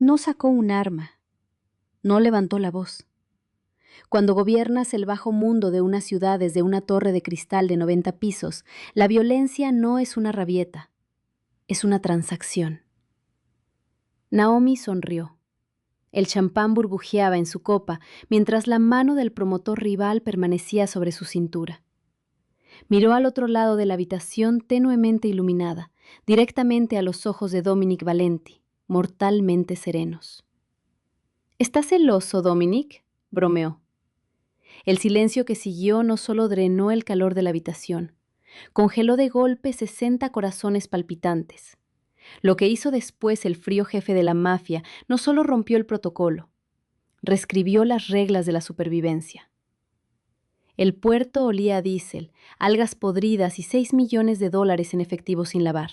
No sacó un arma, no levantó la voz. Cuando gobiernas el bajo mundo de una ciudad desde una torre de cristal de 90 pisos, la violencia no es una rabieta, es una transacción. Naomi sonrió. El champán burbujeaba en su copa, mientras la mano del promotor rival permanecía sobre su cintura. Miró al otro lado de la habitación tenuemente iluminada, directamente a los ojos de Dominic Valenti, mortalmente serenos. —¿Estás celoso, Dominic? —bromeó. El silencio que siguió no solo drenó el calor de la habitación, congeló de golpe 60 corazones palpitantes. Lo que hizo después el frío jefe de la mafia no solo rompió el protocolo, reescribió las reglas de la supervivencia. El puerto olía a diésel, algas podridas y $6 millones en efectivo sin lavar.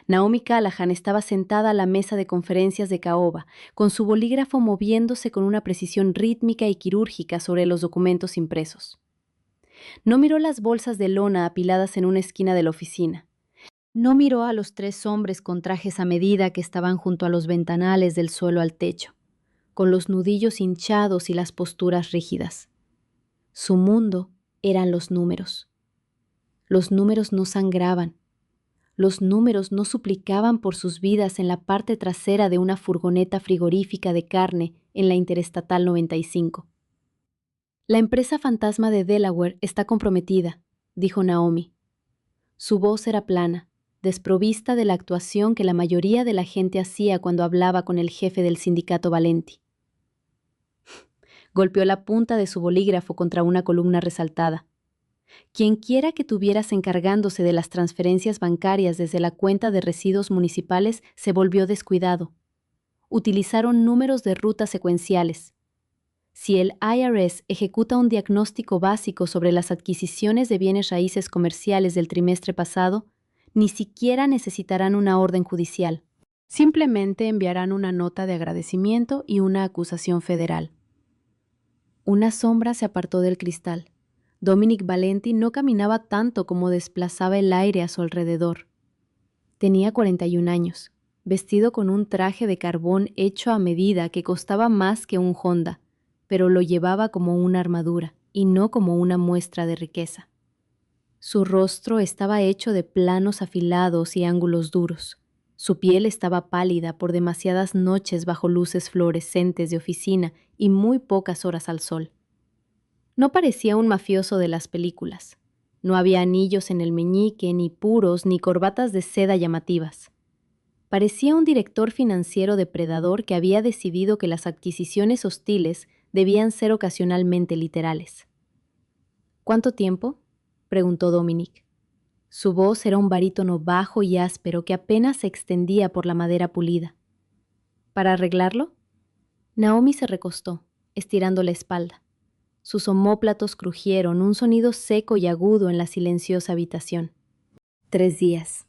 Naomi Callahan estaba sentada a la mesa de conferencias de caoba, con su bolígrafo moviéndose con una precisión rítmica y quirúrgica sobre los documentos impresos. No miró las bolsas de lona apiladas en una esquina de la oficina. No miró a los 3 hombres con trajes a medida que estaban junto a los ventanales del suelo al techo, con los nudillos hinchados y las posturas rígidas. Su mundo eran los números. Los números no sangraban. Los números no suplicaban por sus vidas en la parte trasera de una furgoneta frigorífica de carne en la Interestatal 95. La empresa fantasma de Delaware está comprometida, dijo Naomi. Su voz era plana, desprovista de la actuación que la mayoría de la gente hacía cuando hablaba con el jefe del sindicato Valenti. Golpeó la punta de su bolígrafo contra una columna resaltada. Quienquiera que tuvieras encargándose de las transferencias bancarias desde la cuenta de residuos municipales se volvió descuidado. Utilizaron números de ruta secuenciales. Si el IRS ejecuta un diagnóstico básico sobre las adquisiciones de bienes raíces comerciales del trimestre pasado, ni siquiera necesitarán una orden judicial. Simplemente enviarán una nota de agradecimiento y una acusación federal. Una sombra se apartó del cristal. Dominic Valenti no caminaba tanto como desplazaba el aire a su alrededor. Tenía 41 años, vestido con un traje de carbón hecho a medida que costaba más que un Honda, pero lo llevaba como una armadura y no como una muestra de riqueza. Su rostro estaba hecho de planos afilados y ángulos duros. Su piel estaba pálida por demasiadas noches bajo luces fluorescentes de oficina y muy pocas horas al sol. No parecía un mafioso de las películas. No había anillos en el meñique, ni puros, ni corbatas de seda llamativas. Parecía un director financiero depredador que había decidido que las adquisiciones hostiles debían ser ocasionalmente literales. —¿Cuánto tiempo? —preguntó Dominic. Su voz era un barítono bajo y áspero que apenas se extendía por la madera pulida. —¿Para arreglarlo? Naomi se recostó, estirando la espalda. Sus omóplatos crujieron, un sonido seco y agudo en la silenciosa habitación. 3 días.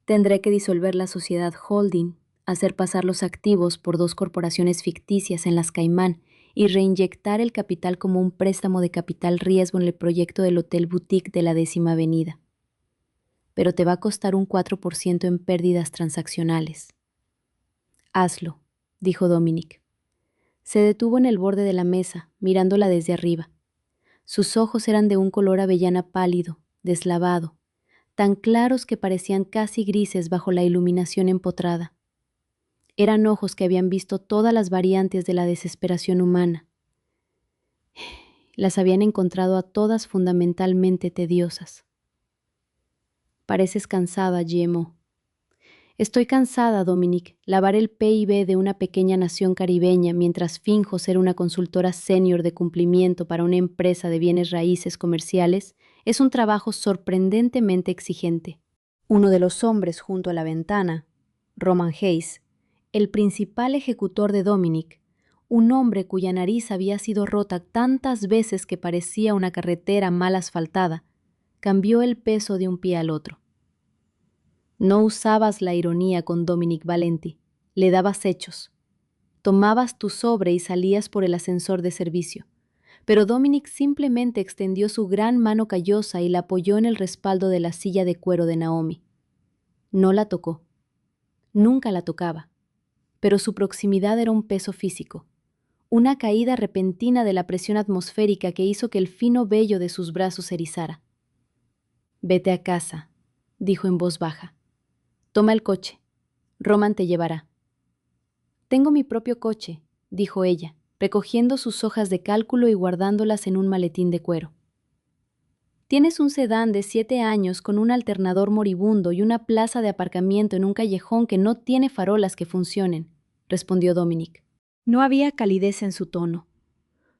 Tendré que disolver la sociedad holding, hacer pasar los activos por 2 corporaciones ficticias en las Caimán y reinyectar el capital como un préstamo de capital riesgo en el proyecto del Hotel Boutique de la 10ª Avenida. Pero te va a costar un 4% en pérdidas transaccionales. Hazlo, dijo Dominic. Se detuvo en el borde de la mesa, mirándola desde arriba. Sus ojos eran de un color avellana pálido, deslavado, tan claros que parecían casi grises bajo la iluminación empotrada. Eran ojos que habían visto todas las variantes de la desesperación humana. Las habían encontrado a todas fundamentalmente tediosas. Pareces cansada, GMO. Estoy cansada, Dominic. Lavar el PIB de una pequeña nación caribeña mientras finjo ser una consultora senior de cumplimiento para una empresa de bienes raíces comerciales es un trabajo sorprendentemente exigente. Uno de los hombres junto a la ventana, Roman Hayes, el principal ejecutor de Dominic, un hombre cuya nariz había sido rota tantas veces que parecía una carretera mal asfaltada, cambió el peso de un pie al otro. No usabas la ironía con Dominic Valenti, le dabas hechos. Tomabas tu sobre y salías por el ascensor de servicio, pero Dominic simplemente extendió su gran mano callosa y la apoyó en el respaldo de la silla de cuero de Naomi. No la tocó. Nunca la tocaba. pero su proximidad era un peso físico, una caída repentina de la presión atmosférica que hizo que el fino vello de sus brazos se erizara. «Vete a casa», dijo en voz baja. «Toma el coche. Roman te llevará». «Tengo mi propio coche», dijo ella, recogiendo sus hojas de cálculo y guardándolas en un maletín de cuero. «Tienes un sedán de 7 años con un alternador moribundo y una plaza de aparcamiento en un callejón que no tiene farolas que funcionen», respondió Dominic. No había calidez en su tono,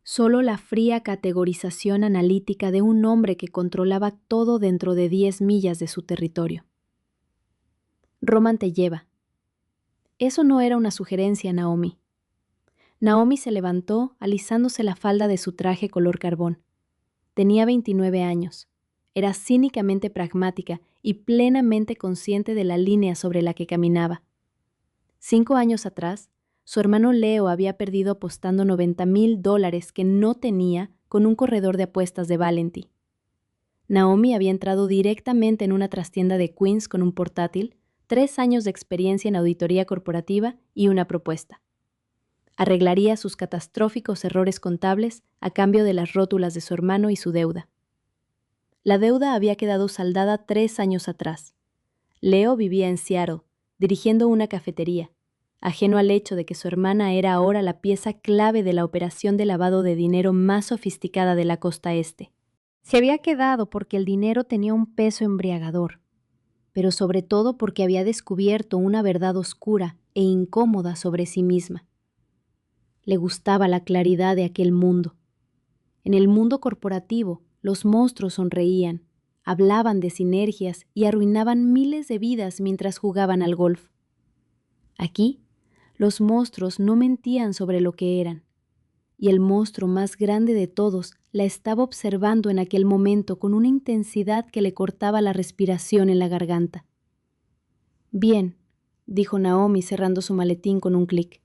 solo la fría categorización analítica de un hombre que controlaba todo dentro de 10 millas de su territorio. «Roman te lleva». Eso no era una sugerencia, Naomi. Naomi se levantó, alisándose la falda de su traje color carbón. Tenía 29 años. Era cínicamente pragmática y plenamente consciente de la línea sobre la que caminaba. 5 años atrás, su hermano Leo había perdido apostando $90,000 que no tenía con un corredor de apuestas de Valenti. Naomi había entrado directamente en una trastienda de Queens con un portátil, 3 años de experiencia en auditoría corporativa y una propuesta. Arreglaría sus catastróficos errores contables a cambio de las rótulas de su hermano y su deuda. La deuda había quedado saldada 3 años atrás. Leo vivía en Seattle, dirigiendo una cafetería, ajeno al hecho de que su hermana era ahora la pieza clave de la operación de lavado de dinero más sofisticada de la costa este. Se había quedado porque el dinero tenía un peso embriagador, pero sobre todo porque había descubierto una verdad oscura e incómoda sobre sí misma. Le gustaba la claridad de aquel mundo. En el mundo corporativo, los monstruos sonreían, hablaban de sinergias y arruinaban miles de vidas mientras jugaban al golf. Aquí, los monstruos no mentían sobre lo que eran, y el monstruo más grande de todos la estaba observando en aquel momento con una intensidad que le cortaba la respiración en la garganta. «Bien», dijo Naomi cerrando su maletín con un clic.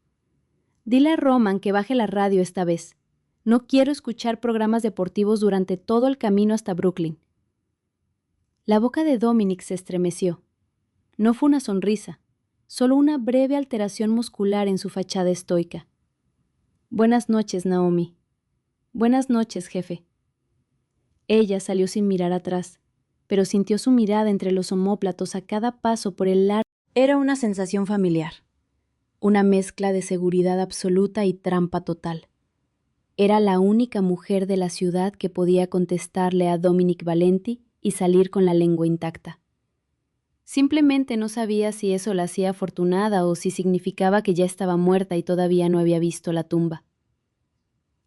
«Dile a Roman que baje la radio esta vez. No quiero escuchar programas deportivos durante todo el camino hasta Brooklyn». La boca de Dominic se estremeció. No fue una sonrisa, solo una breve alteración muscular en su fachada estoica. «Buenas noches, Naomi». «Buenas noches, jefe». Ella salió sin mirar atrás, pero sintió su mirada entre los omóplatos a cada paso por el largo. Era una sensación familiar, una mezcla de seguridad absoluta y trampa total. Era la única mujer de la ciudad que podía contestarle a Dominic Valenti y salir con la lengua intacta. Simplemente no sabía si eso la hacía afortunada o si significaba que ya estaba muerta y todavía no había visto la tumba.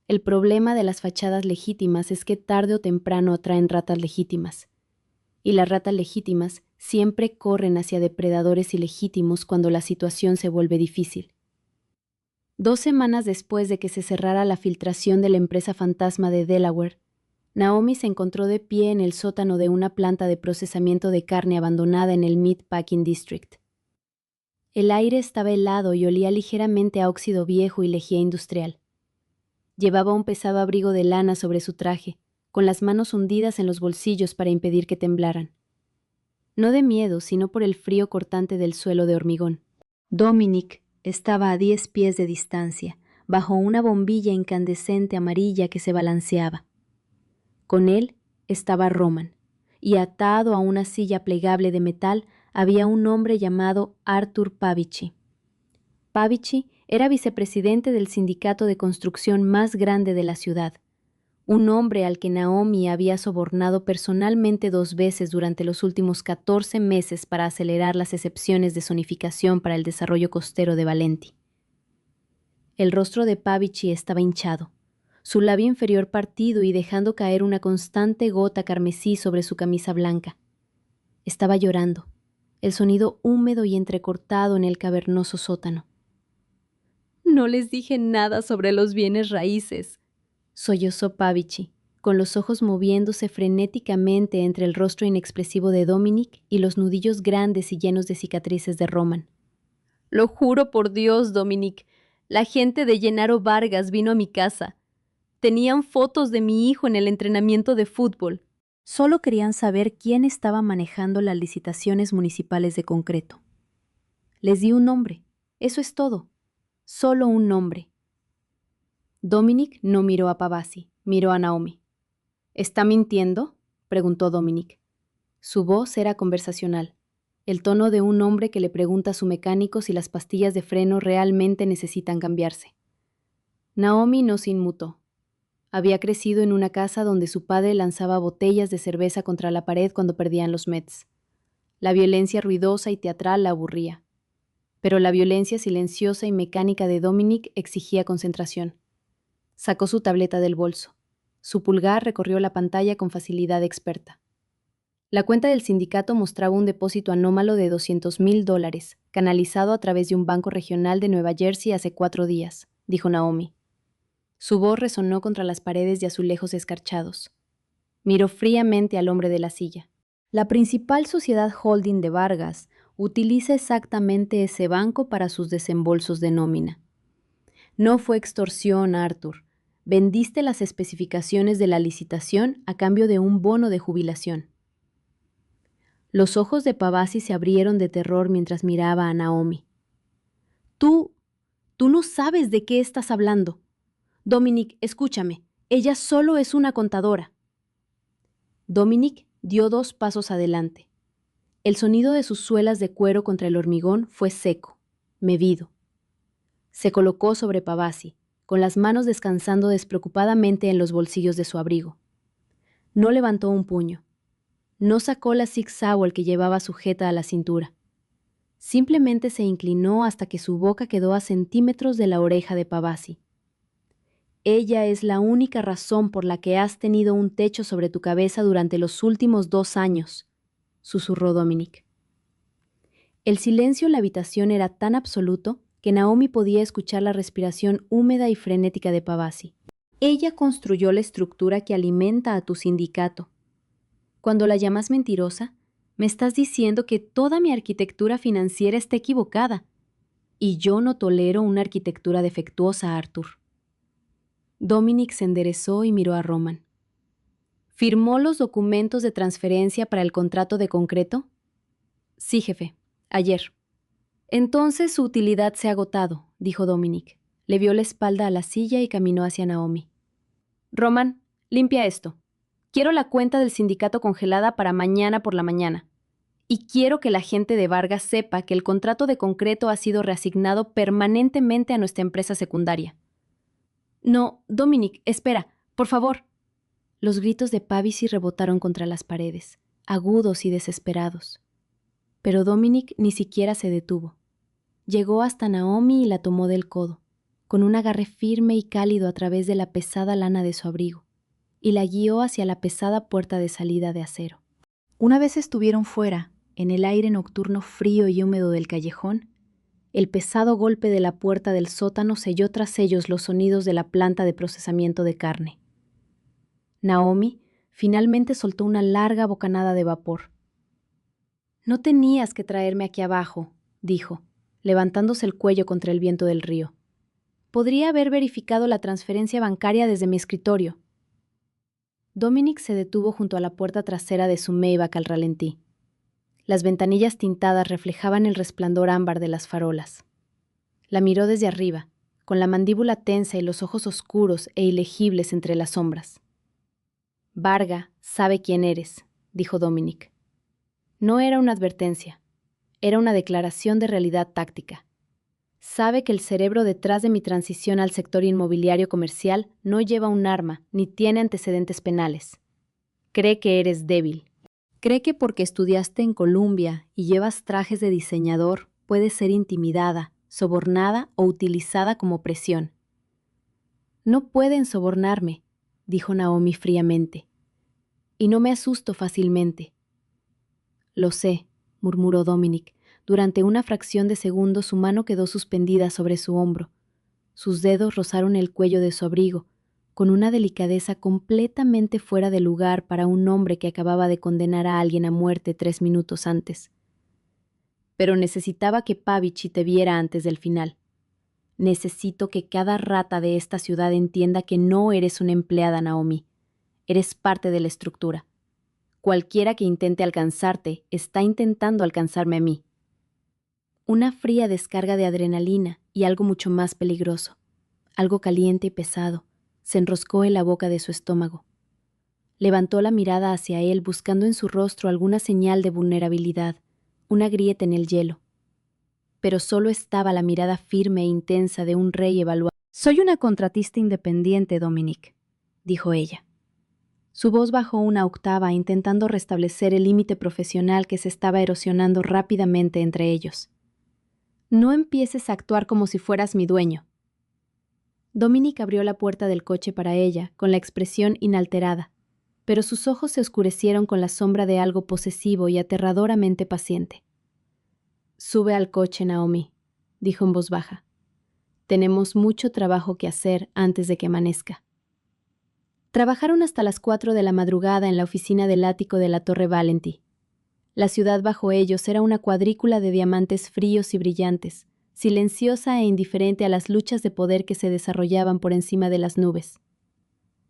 El problema de las fachadas legítimas es que tarde o temprano atraen ratas legítimas. Y las ratas legítimas siempre corren hacia depredadores ilegítimos cuando la situación se vuelve difícil. 2 semanas después de que se cerrara la filtración de la empresa fantasma de Delaware, Naomi se encontró de pie en el sótano de una planta de procesamiento de carne abandonada en el Meatpacking District. El aire estaba helado y olía ligeramente a óxido viejo y lejía industrial. Llevaba un pesado abrigo de lana sobre su traje, con las manos hundidas en los bolsillos para impedir que temblaran. No de miedo, sino por el frío cortante del suelo de hormigón. Dominic estaba a 10 pies de distancia, bajo una bombilla incandescente amarilla que se balanceaba. Con él estaba Roman, y atado a una silla plegable de metal había un hombre llamado Arthur Pavici. Pavici era vicepresidente del sindicato de construcción más grande de la ciudad, un hombre al que Naomi había sobornado personalmente 2 veces durante los últimos 14 meses para acelerar las excepciones de zonificación para el desarrollo costero de Valenti. El rostro de Pavici estaba hinchado, su labio inferior partido y dejando caer una constante gota carmesí sobre su camisa blanca. Estaba llorando, el sonido húmedo y entrecortado en el cavernoso sótano. «No les dije nada sobre los bienes raíces», sollozó Pavici, con los ojos moviéndose frenéticamente entre el rostro inexpresivo de Dominic y los nudillos grandes y llenos de cicatrices de Roman. «Lo juro por Dios, Dominic, la gente de Gennaro Vargas vino a mi casa. Tenían fotos de mi hijo en el entrenamiento de fútbol. Solo querían saber quién estaba manejando las licitaciones municipales de concreto. Les di un nombre, eso es todo. Solo un nombre. Dominic no miró a Pavasi, miró a Naomi. ¿Está mintiendo?, preguntó Dominic. Su voz era conversacional, el tono de un hombre que le pregunta a su mecánico si las pastillas de freno realmente necesitan cambiarse. Naomi no se inmutó. Había crecido en una casa donde su padre lanzaba botellas de cerveza contra la pared cuando perdían los Mets. La violencia ruidosa y teatral la aburría. Pero la violencia silenciosa y mecánica de Dominic exigía concentración. Sacó su tableta del bolso. Su pulgar recorrió la pantalla con facilidad experta. La cuenta del sindicato mostraba un depósito anómalo de $200,000, canalizado a través de un banco regional de Nueva Jersey hace 4 días, dijo Naomi. Su voz resonó contra las paredes de azulejos escarchados. Miró fríamente al hombre de la silla. La principal sociedad holding de Vargas utiliza exactamente ese banco para sus desembolsos de nómina. No fue extorsión, Arthur. Vendiste las especificaciones de la licitación a cambio de un bono de jubilación. Los ojos de Pavasi se abrieron de terror mientras miraba a Naomi. Tú no sabes de qué estás hablando. Dominic, escúchame, ella solo es una contadora. Dominic dio 2 pasos adelante. El sonido de sus suelas de cuero contra el hormigón fue seco, medido. Se colocó sobre Pavasi, con las manos descansando despreocupadamente en los bolsillos de su abrigo. No levantó un puño. No sacó la Sig Sauer que llevaba sujeta a la cintura. Simplemente se inclinó hasta que su boca quedó a centímetros de la oreja de Pavasi. Ella es la única razón por la que has tenido un techo sobre tu cabeza durante los últimos 2 años, susurró Dominic. El silencio en la habitación era tan absoluto que Naomi podía escuchar la respiración húmeda y frenética de Pavasi. Ella construyó la estructura que alimenta a tu sindicato. Cuando la llamas mentirosa, me estás diciendo que toda mi arquitectura financiera está equivocada. Y yo no tolero una arquitectura defectuosa, Arthur. Dominic se enderezó y miró a Roman. ¿Firmó los documentos de transferencia para el contrato de concreto? Sí, jefe. Ayer. Entonces su utilidad se ha agotado, dijo Dominic. Le vio la espalda a la silla y caminó hacia Naomi. Roman, limpia esto. Quiero la cuenta del sindicato congelada para mañana por la mañana. Y quiero que la gente de Vargas sepa que el contrato de concreto ha sido reasignado permanentemente a nuestra empresa secundaria. No, Dominic, espera, por favor. Los gritos de Pavisi rebotaron contra las paredes, agudos y desesperados. Pero Dominic ni siquiera se detuvo. Llegó hasta Naomi y la tomó del codo, con un agarre firme y cálido a través de la pesada lana de su abrigo, y la guió hacia la pesada puerta de salida de acero. Una vez estuvieron fuera, en el aire nocturno frío y húmedo del callejón, el pesado golpe de la puerta del sótano selló tras ellos los sonidos de la planta de procesamiento de carne. Naomi finalmente soltó una larga bocanada de vapor. No tenías que traerme aquí abajo, dijo, levantándose el cuello contra el viento del río. Podría haber verificado la transferencia bancaria desde mi escritorio. Dominic se detuvo junto a la puerta trasera de su Maybach al ralentí. Las ventanillas tintadas reflejaban el resplandor ámbar de las farolas. La miró desde arriba, con la mandíbula tensa y los ojos oscuros e ilegibles entre las sombras. Varga sabe quién eres, dijo Dominic. No era una advertencia, era una declaración de realidad táctica. Sabe que el cerebro detrás de mi transición al sector inmobiliario comercial no lleva un arma ni tiene antecedentes penales. Cree que eres débil. Cree que porque estudiaste en Columbia y llevas trajes de diseñador, puedes ser intimidada, sobornada o utilizada como presión. No pueden sobornarme, dijo Naomi fríamente. Y no me asusto fácilmente. Lo sé, murmuró Dominic. Durante una fracción de segundo su mano quedó suspendida sobre su hombro. Sus dedos rozaron el cuello de su abrigo, con una delicadeza completamente fuera de lugar para un hombre que acababa de condenar a alguien a muerte 3 minutos antes. Pero necesitaba que Pavici te viera antes del final. Necesito que cada rata de esta ciudad entienda que no eres una empleada, Naomi. Eres parte de la estructura. Cualquiera que intente alcanzarte está intentando alcanzarme a mí. Una fría descarga de adrenalina y algo mucho más peligroso, algo caliente y pesado, se enroscó en la boca de su estómago. Levantó la mirada hacia él buscando en su rostro alguna señal de vulnerabilidad, una grieta en el hielo. Pero solo estaba la mirada firme e intensa de un rey evaluado. «Soy una contratista independiente, Dominic», dijo ella. Su voz bajó una octava intentando restablecer el límite profesional que se estaba erosionando rápidamente entre ellos. «No empieces a actuar como si fueras mi dueño». Dominic abrió la puerta del coche para ella, con la expresión inalterada, pero sus ojos se oscurecieron con la sombra de algo posesivo y aterradoramente paciente. «Sube al coche, Naomi», dijo en voz baja. «Tenemos mucho trabajo que hacer antes de que amanezca». Trabajaron hasta las 4 de la madrugada en la oficina del ático de la Torre Valenti. La ciudad bajo ellos era una cuadrícula de diamantes fríos y brillantes, silenciosa e indiferente a las luchas de poder que se desarrollaban por encima de las nubes.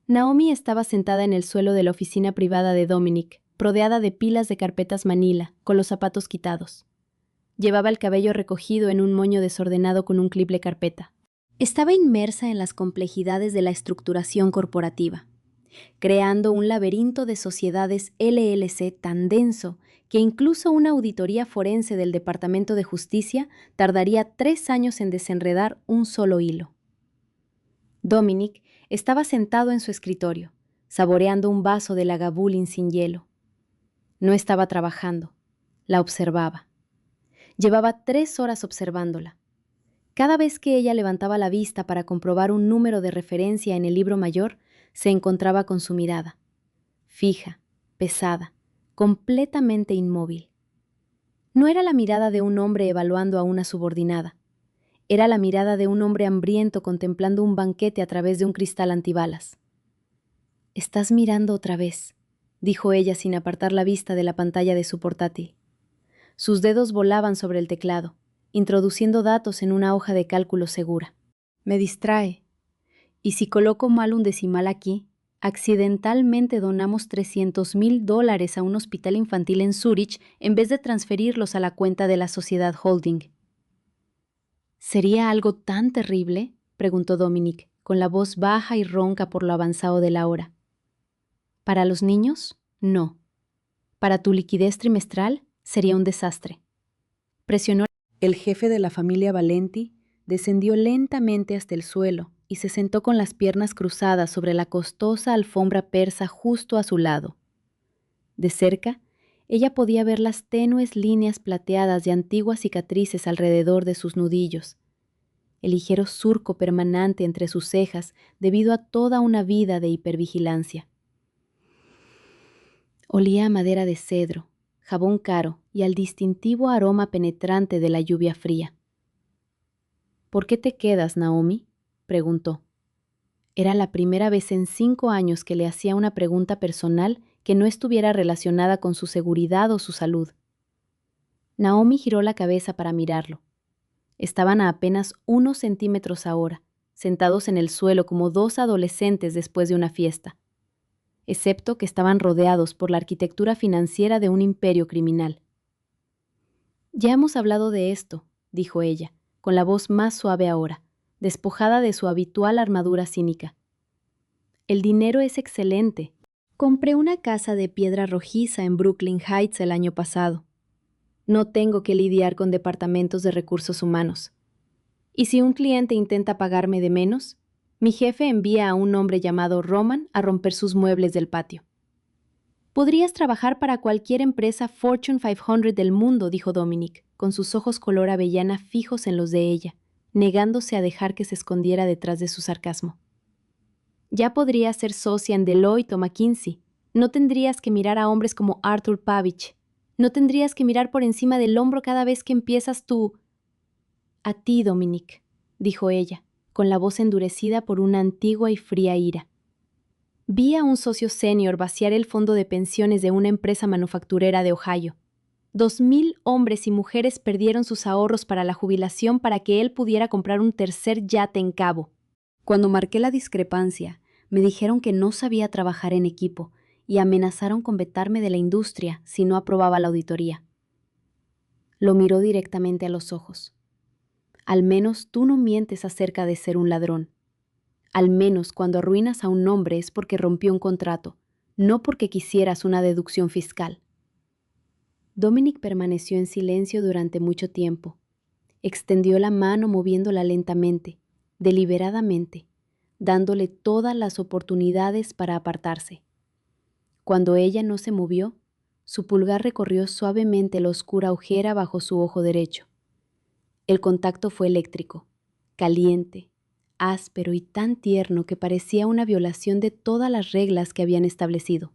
Naomi estaba sentada en el suelo de la oficina privada de Dominic, rodeada de pilas de carpetas manila, con los zapatos quitados. Llevaba el cabello recogido en un moño desordenado con un clip de carpeta. Estaba inmersa en las complejidades de la estructuración corporativa, creando un laberinto de sociedades LLC tan denso que incluso una auditoría forense del Departamento de Justicia tardaría 3 años en desenredar un solo hilo. Dominic estaba sentado en su escritorio, saboreando un vaso de Lagavulin sin hielo. No estaba trabajando, la observaba. Llevaba 3 horas observándola. Cada vez que ella levantaba la vista para comprobar un número de referencia en el libro mayor, se encontraba con su mirada, fija, pesada, completamente inmóvil. No era la mirada de un hombre evaluando a una subordinada. Era la mirada de un hombre hambriento contemplando un banquete a través de un cristal antibalas. «Estás mirando otra vez», dijo ella sin apartar la vista de la pantalla de su portátil. Sus dedos volaban sobre el teclado, introduciendo datos en una hoja de cálculo segura. «Me distrae. Y si coloco mal un decimal aquí, accidentalmente donamos $300,000 a un hospital infantil en Zúrich en vez de transferirlos a la cuenta de la sociedad holding». «¿Sería algo tan terrible?», preguntó Dominic, con la voz baja y ronca por lo avanzado de la hora. «Para los niños, no. Para tu liquidez trimestral, sería un desastre». Presionó. El jefe de la familia Valenti descendió lentamente hasta el suelo y se sentó con las piernas cruzadas sobre la costosa alfombra persa justo a su lado. De cerca, ella podía ver las tenues líneas plateadas de antiguas cicatrices alrededor de sus nudillos, el ligero surco permanente entre sus cejas debido a toda una vida de hipervigilancia. Olía a madera de cedro, jabón caro y al distintivo aroma penetrante de la lluvia fría. «¿Por qué te quedas, Naomi?», preguntó. Era la primera vez en 5 años que le hacía una pregunta personal que no estuviera relacionada con su seguridad o su salud. Naomi giró la cabeza para mirarlo. Estaban a apenas unos centímetros ahora, sentados en el suelo como 2 adolescentes después de una fiesta, excepto que estaban rodeados por la arquitectura financiera de un imperio criminal. «Ya hemos hablado de esto», dijo ella, con la voz más suave ahora, despojada de su habitual armadura cínica. «El dinero es excelente. Compré una casa de piedra rojiza en Brooklyn Heights el año pasado. No tengo que lidiar con departamentos de recursos humanos. Y si un cliente intenta pagarme de menos, mi jefe envía a un hombre llamado Roman a romper sus muebles del patio». «Podrías trabajar para cualquier empresa Fortune 500 del mundo», dijo Dominic, con sus ojos color avellana fijos en los de ella, negándose a dejar que se escondiera detrás de su sarcasmo. «Ya podrías ser socia en Deloitte o McKinsey. No tendrías que mirar a hombres como Arthur Pavich. No tendrías que mirar por encima del hombro cada vez que empiezas tu...». «A ti, Dominic», dijo ella, con la voz endurecida por una antigua y fría ira. «Vi a un socio senior vaciar el fondo de pensiones de una empresa manufacturera de Ohio. 2,000 hombres y mujeres perdieron sus ahorros para la jubilación para que él pudiera comprar un tercer yate en Cabo. Cuando marqué la discrepancia, me dijeron que no sabía trabajar en equipo y amenazaron con vetarme de la industria si no aprobaba la auditoría». Lo miró directamente a los ojos. Al menos tú no mientes acerca de ser un ladrón. Al menos cuando arruinas a un hombre es porque rompió un contrato, no porque quisieras una deducción fiscal. Dominic permaneció en silencio durante mucho tiempo. Extendió la mano moviéndola lentamente, deliberadamente, dándole todas las oportunidades para apartarse. Cuando ella no se movió, su pulgar recorrió suavemente la oscura ojera bajo su ojo derecho. El contacto fue eléctrico, caliente, áspero y tan tierno que parecía una violación de todas las reglas que habían establecido.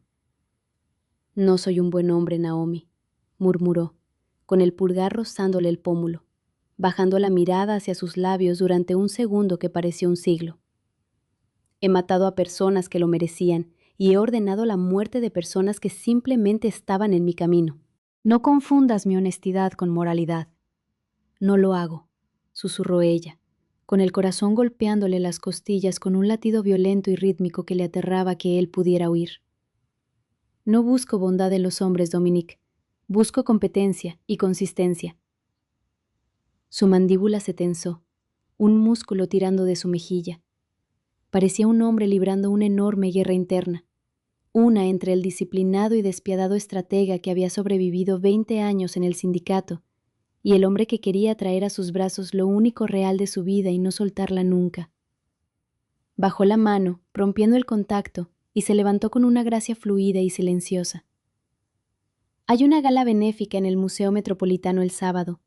«No soy un buen hombre, Naomi», murmuró, con el pulgar rozándole el pómulo, bajando la mirada hacia sus labios durante un segundo que pareció un siglo. «He matado a personas que lo merecían y he ordenado la muerte de personas que simplemente estaban en mi camino. No confundas mi honestidad con moralidad». «No lo hago», susurró ella, con el corazón golpeándole las costillas con un latido violento y rítmico que le aterraba que él pudiera oír. «No busco bondad en los hombres, Dominic. Busco competencia y consistencia». Su mandíbula se tensó, un músculo tirando de su mejilla. Parecía un hombre librando una enorme guerra interna, una entre el disciplinado y despiadado estratega que había sobrevivido 20 años en el sindicato y el hombre que quería traer a sus brazos lo único real de su vida y no soltarla nunca. Bajó la mano, rompiendo el contacto, y se levantó con una gracia fluida y silenciosa. «Hay una gala benéfica en el Museo Metropolitano el sábado»,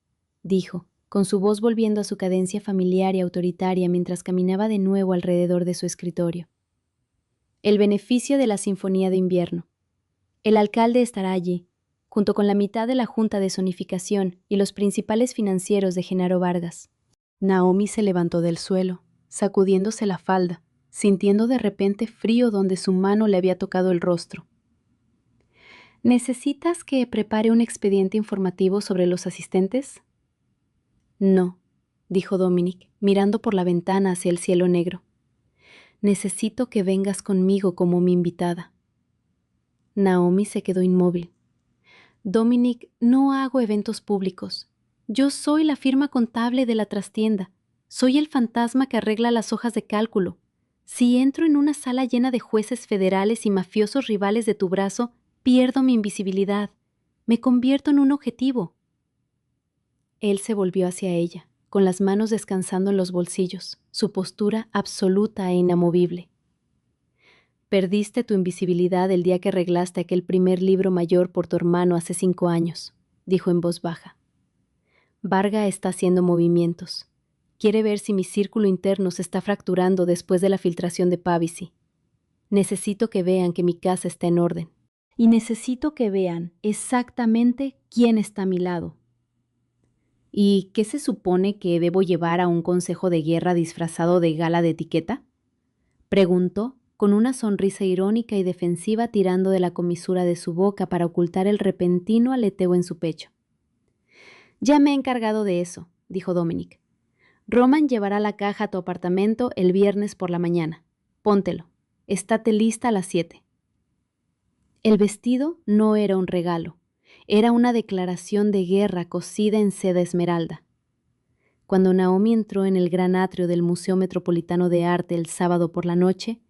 dijo, con su voz volviendo a su cadencia familiar y autoritaria mientras caminaba de nuevo alrededor de su escritorio. «El beneficio de la Sinfonía de Invierno. El alcalde estará allí, junto con la mitad de la Junta de Zonificación y los principales financieros de Genaro Vargas». Naomi se levantó del suelo, sacudiéndose la falda, sintiendo de repente frío donde su mano le había tocado el rostro. «¿Necesitas que prepare un expediente informativo sobre los asistentes?» «No», dijo Dominic, mirando por la ventana hacia el cielo negro. «Necesito que vengas conmigo como mi invitada». Naomi se quedó inmóvil. «Dominic, no hago eventos públicos. Yo soy la firma contable de la trastienda. Soy el fantasma que arregla las hojas de cálculo. Si entro en una sala llena de jueces federales y mafiosos rivales de tu brazo, pierdo mi invisibilidad. Me convierto en un objetivo». Él se volvió hacia ella, con las manos descansando en los bolsillos, su postura absoluta e inamovible. «Perdiste tu invisibilidad el día que arreglaste aquel primer libro mayor por tu hermano hace 5 años», dijo en voz baja. «Varga está haciendo movimientos. Quiere ver si mi círculo interno se está fracturando después de la filtración de Pavisi. Necesito que vean que mi casa está en orden. Y necesito que vean exactamente quién está a mi lado». «¿Y qué se supone que debo llevar a un consejo de guerra disfrazado de gala de etiqueta?», preguntó, con una sonrisa irónica y defensiva tirando de la comisura de su boca para ocultar el repentino aleteo en su pecho. «Ya me he encargado de eso», dijo Dominic. «Roman llevará la caja a tu apartamento el viernes por la mañana. Póntelo. Estate lista a las 7. El vestido no era un regalo. Era una declaración de guerra cosida en seda esmeralda. Cuando Naomi entró en el gran atrio del Museo Metropolitano de Arte el sábado por la noche,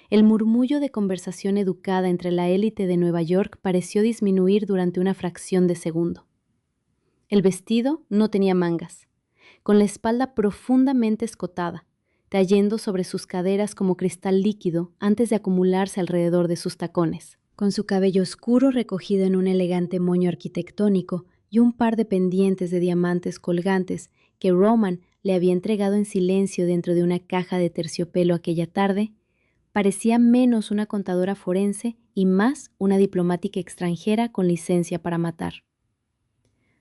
el murmullo de conversación educada entre la élite de Nueva York pareció disminuir durante una fracción de segundo. El vestido no tenía mangas, con la espalda profundamente escotada, cayendo sobre sus caderas como cristal líquido antes de acumularse alrededor de sus tacones. Con su cabello oscuro recogido en un elegante moño arquitectónico y un par de pendientes de diamantes colgantes que Roman le había entregado en silencio dentro de una caja de terciopelo aquella tarde, parecía menos una contadora forense y más una diplomática extranjera con licencia para matar.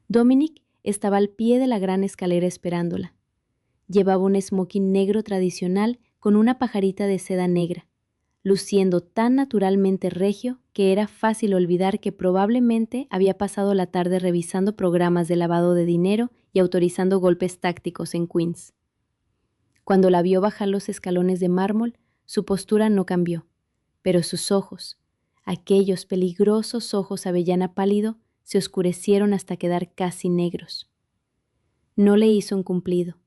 Dominic estaba al pie de la gran escalera esperándola. Llevaba un smoking negro tradicional con una pajarita de seda negra, luciendo tan naturalmente regio que era fácil olvidar que probablemente había pasado la tarde revisando programas de lavado de dinero y autorizando golpes tácticos en Queens. Cuando la vio bajar los escalones de mármol, su postura no cambió, pero sus ojos, aquellos peligrosos ojos avellana pálido, se oscurecieron hasta quedar casi negros. No le hizo un cumplido.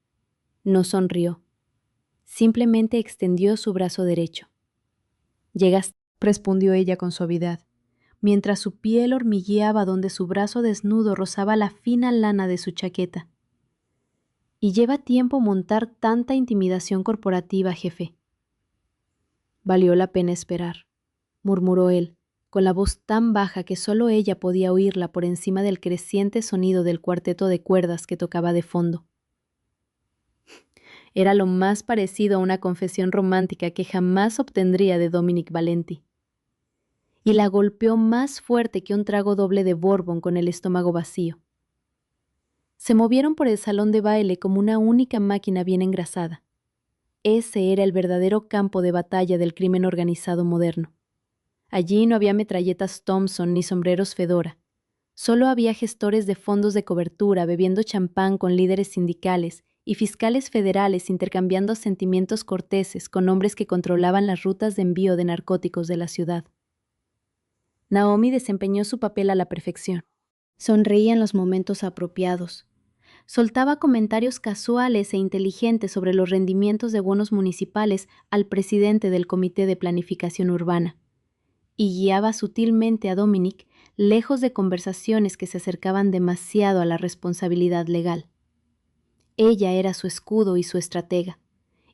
No sonrió. Simplemente extendió su brazo derecho. «Llegaste», respondió ella con suavidad, mientras su piel hormigueaba donde su brazo desnudo rozaba la fina lana de su chaqueta. «Y lleva tiempo montar tanta intimidación corporativa, jefe». «Valió la pena esperar», murmuró él, con la voz tan baja que solo ella podía oírla por encima del creciente sonido del cuarteto de cuerdas que tocaba de fondo. Era lo más parecido a una confesión romántica que jamás obtendría de Dominic Valenti. Y la golpeó más fuerte que un trago doble de Bourbon con el estómago vacío. Se movieron por el salón de baile como una única máquina bien engrasada. Ese era el verdadero campo de batalla del crimen organizado moderno. Allí no había metralletas Thompson ni sombreros Fedora. Solo había gestores de fondos de cobertura bebiendo champán con líderes sindicales y fiscales federales intercambiando sentimientos corteses con hombres que controlaban las rutas de envío de narcóticos de la ciudad. Naomi desempeñó su papel a la perfección. Sonreía en los momentos apropiados. Soltaba comentarios casuales e inteligentes sobre los rendimientos de bonos municipales al presidente del Comité de Planificación Urbana, y guiaba sutilmente a Dominic lejos de conversaciones que se acercaban demasiado a la responsabilidad legal. Ella era su escudo y su estratega,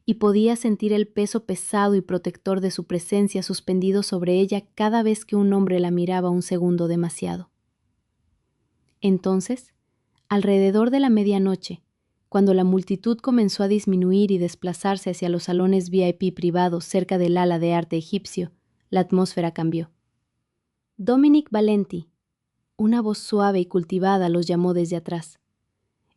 y podía sentir el peso pesado y protector de su presencia suspendido sobre ella cada vez que un hombre la miraba un segundo demasiado. Entonces, alrededor de la medianoche, cuando la multitud comenzó a disminuir y desplazarse hacia los salones VIP privados cerca del ala de arte egipcio, la atmósfera cambió. Dominic Valenti, una voz suave y cultivada, los llamó desde atrás.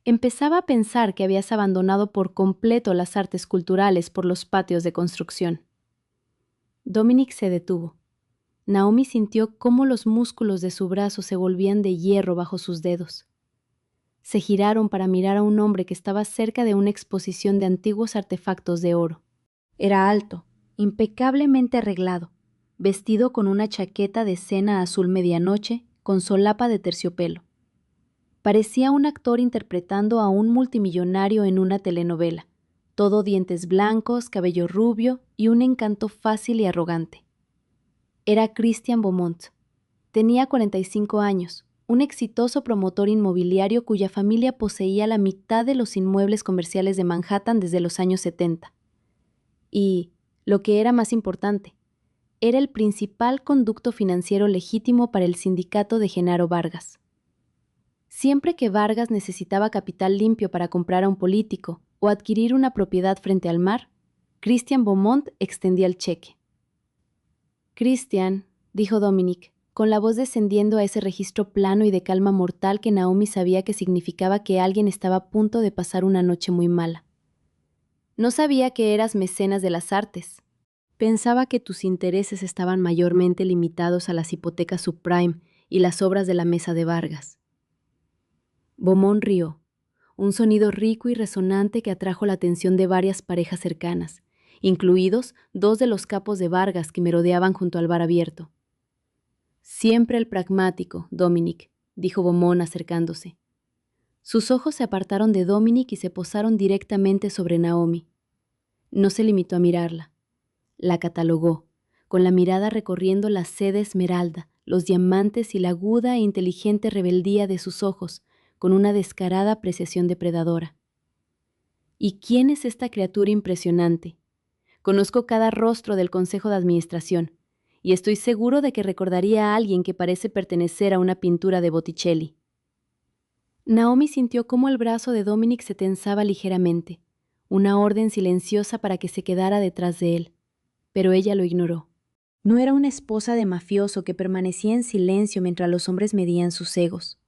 Empezaba a pensar que habías abandonado por completo las artes culturales por los patios de construcción. Dominic se detuvo. Naomi sintió cómo los músculos de su brazo se volvían de hierro bajo sus dedos. Se giraron para mirar a un hombre que estaba cerca de una exposición de antiguos artefactos de oro. Era alto, impecablemente arreglado, vestido con una chaqueta de seda azul medianoche con solapa de terciopelo. Parecía un actor interpretando a un multimillonario en una telenovela, todo dientes blancos, cabello rubio y un encanto fácil y arrogante. Era Christian Beaumont. Tenía 45 años, un exitoso promotor inmobiliario cuya familia poseía la mitad de los inmuebles comerciales de Manhattan desde los años 70. Y, lo que era más importante, era el principal conducto financiero legítimo para el sindicato de Genaro Vargas. Siempre que Vargas necesitaba capital limpio para comprar a un político o adquirir una propiedad frente al mar, Christian Beaumont extendía el cheque. «Christian», dijo Dominic, con la voz descendiendo a ese registro plano y de calma mortal que Naomi sabía que significaba que alguien estaba a punto de pasar una noche muy mala. «No sabía que eras mecenas de las artes. Pensaba que tus intereses estaban mayormente limitados a las hipotecas subprime y las obras de la mesa de Vargas». Beaumont rió, un sonido rico y resonante que atrajo la atención de varias parejas cercanas, incluidos dos de los capos de Vargas que merodeaban junto al bar abierto. «Siempre el pragmático, Dominic», dijo Beaumont acercándose. Sus ojos se apartaron de Dominic y se posaron directamente sobre Naomi. No se limitó a mirarla. La catalogó, con la mirada recorriendo la seda esmeralda, los diamantes y la aguda e inteligente rebeldía de sus ojos, con una descarada apreciación depredadora. «¿Y quién es esta criatura impresionante? Conozco cada rostro del Consejo de Administración, y estoy seguro de que recordaría a alguien que parece pertenecer a una pintura de Botticelli». Naomi sintió cómo el brazo de Dominic se tensaba ligeramente, una orden silenciosa para que se quedara detrás de él, pero ella lo ignoró. No era una esposa de mafioso que permanecía en silencio mientras los hombres medían sus egos.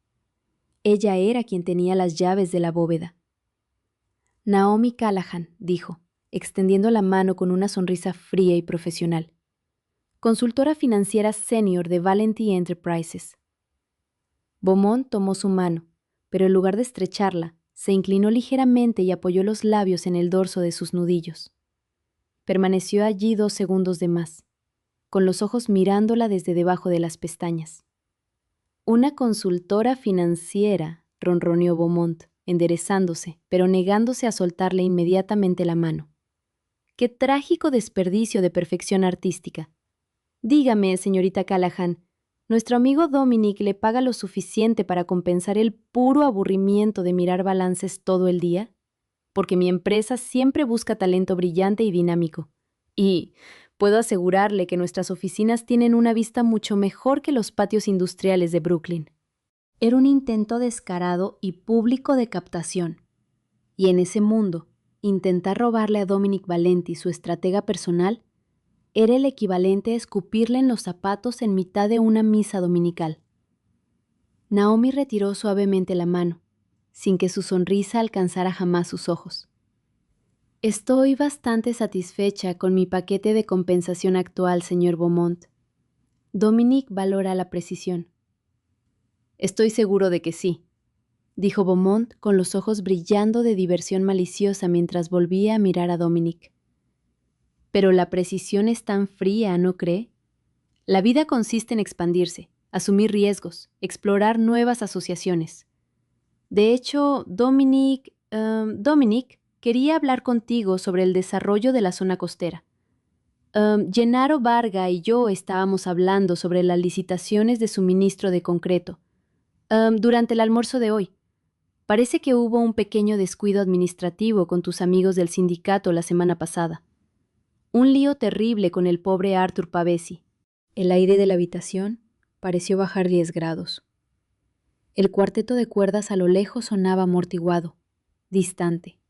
Ella era quien tenía las llaves de la bóveda. «Naomi Callahan», dijo, extendiendo la mano con una sonrisa fría y profesional. «Consultora financiera senior de Valenti Enterprises». Beaumont tomó su mano, pero en lugar de estrecharla, se inclinó ligeramente y apoyó los labios en el dorso de sus nudillos. Permaneció allí 2 segundos de más, con los ojos mirándola desde debajo de las pestañas. «Una consultora financiera», ronroneó Beaumont, enderezándose, pero negándose a soltarle inmediatamente la mano. ¡Qué trágico desperdicio de perfección artística! Dígame, señorita Callahan, ¿nuestro amigo Dominic le paga lo suficiente para compensar el puro aburrimiento de mirar balances todo el día? Porque mi empresa siempre busca talento brillante y dinámico. Y puedo asegurarle que nuestras oficinas tienen una vista mucho mejor que los patios industriales de Brooklyn. Era un intento descarado y público de captación. Y en ese mundo, intentar robarle a Dominic Valenti su estratega personal era el equivalente a escupirle en los zapatos en mitad de una misa dominical. Naomi retiró suavemente la mano, sin que su sonrisa alcanzara jamás sus ojos. Estoy bastante satisfecha con mi paquete de compensación actual, señor Beaumont. Dominic valora la precisión. Estoy seguro de que sí, dijo Beaumont con los ojos brillando de diversión maliciosa mientras volvía a mirar a Dominic. Pero la precisión es tan fría, ¿no cree? La vida consiste en expandirse, asumir riesgos, explorar nuevas asociaciones. De hecho, Dominic, quería hablar contigo sobre el desarrollo de la zona costera. Gennaro Varga y yo estábamos hablando sobre las licitaciones de suministro de concreto. Durante el almuerzo de hoy. Parece que hubo un pequeño descuido administrativo con tus amigos del sindicato la semana pasada. Un lío terrible con el pobre Arthur Pavesi. El aire de la habitación pareció bajar 10 grados. El cuarteto de cuerdas a lo lejos sonaba amortiguado, distante.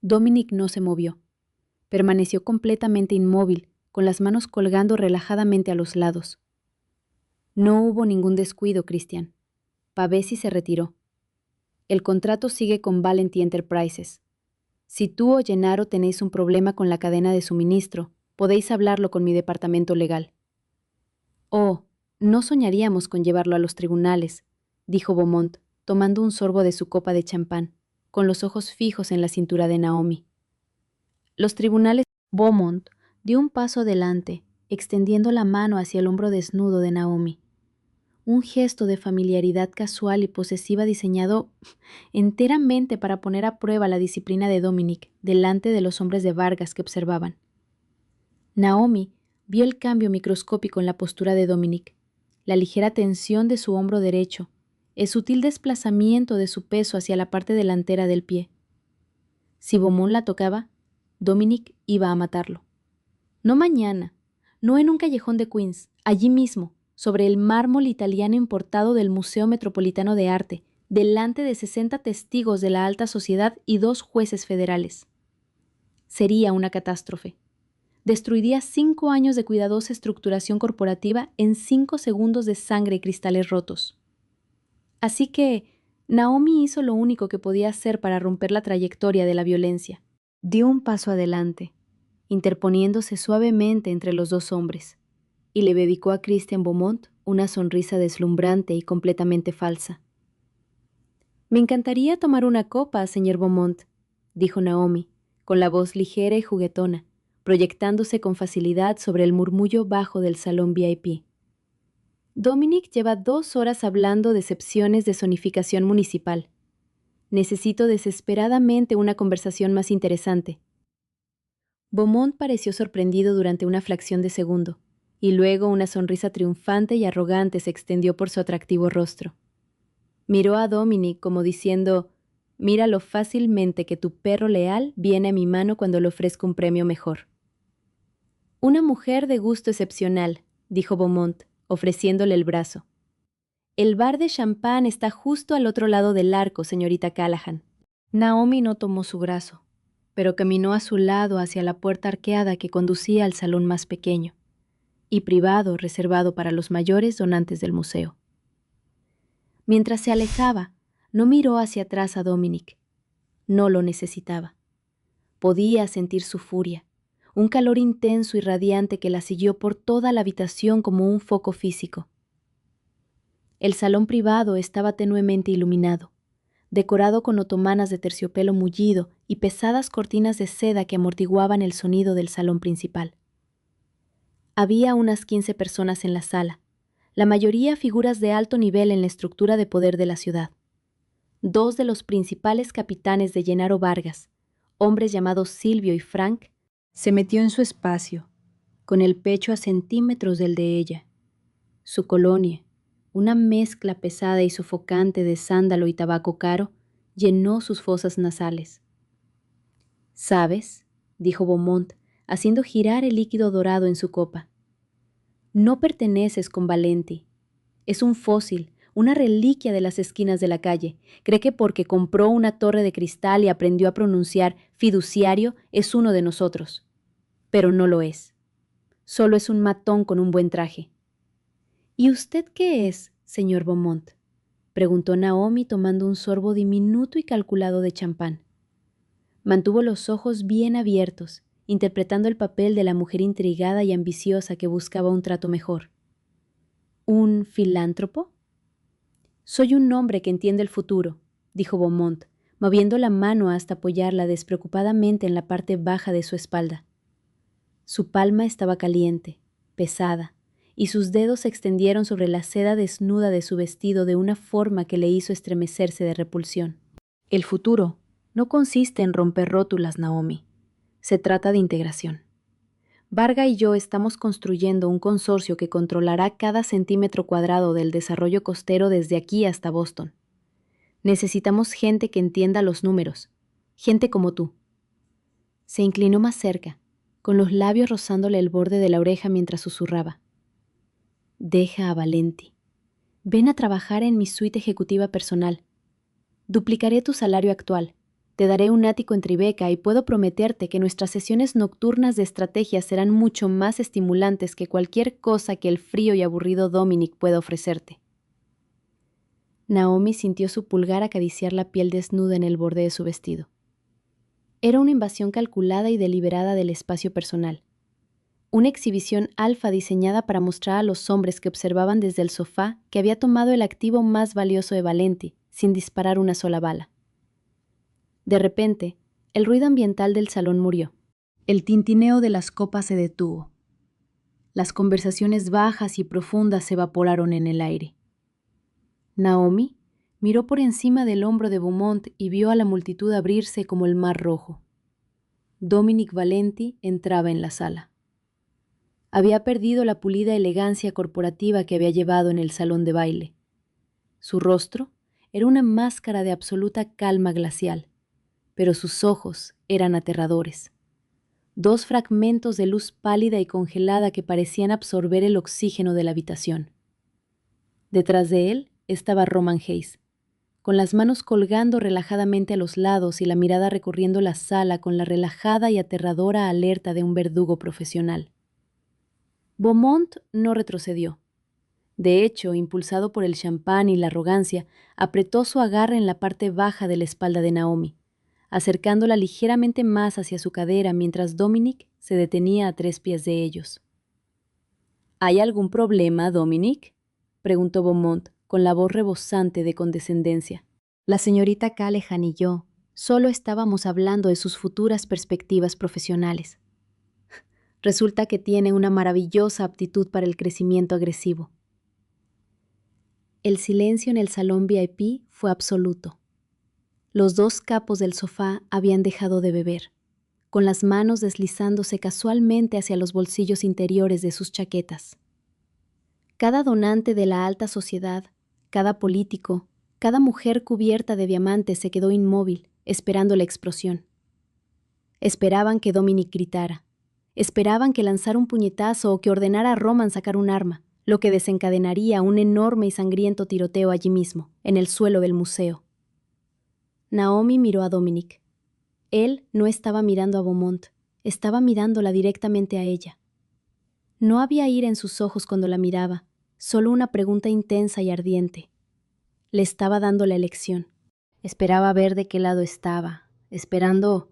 Dominic no se movió. Permaneció completamente inmóvil, con las manos colgando relajadamente a los lados. No hubo ningún descuido, Christian. Pavesi se retiró. El contrato sigue con Valenti Enterprises. Si tú o Gennaro tenéis un problema con la cadena de suministro, podéis hablarlo con mi departamento legal. Oh, no soñaríamos con llevarlo a los tribunales, dijo Beaumont, tomando un sorbo de su copa de champán, con los ojos fijos en la cintura de Naomi. Los tribunales. Beaumont dio un paso adelante, extendiendo la mano hacia el hombro desnudo de Naomi. Un gesto de familiaridad casual y posesiva diseñado enteramente para poner a prueba la disciplina de Dominic delante de los hombres de Vargas que observaban. Naomi vio el cambio microscópico en la postura de Dominic, la ligera tensión de su hombro derecho, el sutil desplazamiento de su peso hacia la parte delantera del pie. Si Beaumont la tocaba, Dominic iba a matarlo. No mañana, no en un callejón de Queens, allí mismo, sobre el mármol italiano importado del Museo Metropolitano de Arte, delante de 60 testigos de la alta sociedad y 2 jueces federales. Sería una catástrofe. Destruiría 5 años de cuidadosa estructuración corporativa en 5 segundos de sangre y cristales rotos. Así que Naomi hizo lo único que podía hacer para romper la trayectoria de la violencia. Dio un paso adelante, interponiéndose suavemente entre los 2 hombres, y le dedicó a Christian Beaumont una sonrisa deslumbrante y completamente falsa. «Me encantaría tomar una copa, señor Beaumont», dijo Naomi, con la voz ligera y juguetona, proyectándose con facilidad sobre el murmullo bajo del salón VIP. Dominic lleva 2 horas hablando de excepciones de zonificación municipal. Necesito desesperadamente una conversación más interesante. Beaumont pareció sorprendido durante una fracción de segundo, y luego una sonrisa triunfante y arrogante se extendió por su atractivo rostro. Miró a Dominic como diciendo, «Mira lo fácilmente que tu perro leal viene a mi mano cuando le ofrezco un premio mejor». «Una mujer de gusto excepcional», dijo Beaumont, ofreciéndole el brazo. «El bar de champán está justo al otro lado del arco, señorita Callahan». Naomi no tomó su brazo, pero caminó a su lado hacia la puerta arqueada que conducía al salón más pequeño y privado reservado para los mayores donantes del museo. Mientras se alejaba, no miró hacia atrás a Dominic. No lo necesitaba. Podía sentir su furia, un calor intenso y radiante que la siguió por toda la habitación como un foco físico. El salón privado estaba tenuemente iluminado, decorado con otomanas de terciopelo mullido y pesadas cortinas de seda que amortiguaban el sonido del salón principal. Había unas 15 personas en la sala, la mayoría figuras de alto nivel en la estructura de poder de la ciudad. Dos de los principales capitanes de Genaro Vargas, hombres llamados Silvio y Frank, se metió en su espacio, con el pecho a centímetros del de ella. Su colonia, una mezcla pesada y sofocante de sándalo y tabaco caro, llenó sus fosas nasales. «¿Sabes?», dijo Beaumont, haciendo girar el líquido dorado en su copa. «No perteneces con Valenti. Es un fósil, una reliquia de las esquinas de la calle. Cree que porque compró una torre de cristal y aprendió a pronunciar fiduciario es uno de nosotros. Pero no lo es. Solo es un matón con un buen traje». «¿Y usted qué es, señor Beaumont?», preguntó Naomi tomando un sorbo diminuto y calculado de champán. Mantuvo los ojos bien abiertos, interpretando el papel de la mujer intrigada y ambiciosa que buscaba un trato mejor. «¿Un filántropo?». «Soy un hombre que entiende el futuro», dijo Beaumont, moviendo la mano hasta apoyarla despreocupadamente en la parte baja de su espalda. Su palma estaba caliente, pesada, y sus dedos se extendieron sobre la seda desnuda de su vestido de una forma que le hizo estremecerse de repulsión. «El futuro no consiste en romper rótulas, Naomi. Se trata de integración. Varga y yo estamos construyendo un consorcio que controlará cada centímetro cuadrado del desarrollo costero desde aquí hasta Boston. Necesitamos gente que entienda los números, gente como tú». Se inclinó más cerca, con los labios rozándole el borde de la oreja mientras susurraba. «Deja a Valenti. Ven a trabajar en mi suite ejecutiva personal. Duplicaré tu salario actual. Te daré un ático en Tribeca y puedo prometerte que nuestras sesiones nocturnas de estrategia serán mucho más estimulantes que cualquier cosa que el frío y aburrido Dominic pueda ofrecerte». Naomi sintió su pulgar acariciar la piel desnuda en el borde de su vestido. Era una invasión calculada y deliberada del espacio personal. Una exhibición alfa diseñada para mostrar a los hombres que observaban desde el sofá que había tomado el activo más valioso de Valenti, sin disparar una sola bala. De repente, el ruido ambiental del salón murió. El tintineo de las copas se detuvo. Las conversaciones bajas y profundas se evaporaron en el aire. Naomi miró por encima del hombro de Beaumont y vio a la multitud abrirse como el mar rojo. Dominic Valenti entraba en la sala. Había perdido la pulida elegancia corporativa que había llevado en el salón de baile. Su rostro era una máscara de absoluta calma glacial, pero sus ojos eran aterradores. Dos fragmentos de luz pálida y congelada que parecían absorber el oxígeno de la habitación. Detrás de él estaba Roman Hayes, con las manos colgando relajadamente a los lados y la mirada recorriendo la sala con la relajada y aterradora alerta de un verdugo profesional. Beaumont no retrocedió. De hecho, impulsado por el champán y la arrogancia, apretó su agarre en la parte baja de la espalda de Naomi, acercándola ligeramente más hacia su cadera mientras Dominic se detenía a 3 pies de ellos. «¿Hay algún problema, Dominic?», preguntó Beaumont, con la voz rebosante de condescendencia. La señorita Callahan y yo solo estábamos hablando de sus futuras perspectivas profesionales. Resulta que tiene una maravillosa aptitud para el crecimiento agresivo. El silencio en el salón VIP fue absoluto. Los dos capos del sofá habían dejado de beber, con las manos deslizándose casualmente hacia los bolsillos interiores de sus chaquetas. Cada donante de la alta sociedad, cada político, cada mujer cubierta de diamantes se quedó inmóvil, esperando la explosión. Esperaban que Dominic gritara. Esperaban que lanzara un puñetazo o que ordenara a Roman sacar un arma, lo que desencadenaría un enorme y sangriento tiroteo allí mismo, en el suelo del museo. Naomi miró a Dominic. Él no estaba mirando a Beaumont, estaba mirándola directamente a ella. No había ira en sus ojos cuando la miraba, solo una pregunta intensa y ardiente. Le estaba dando la elección. Esperaba ver de qué lado estaba, esperando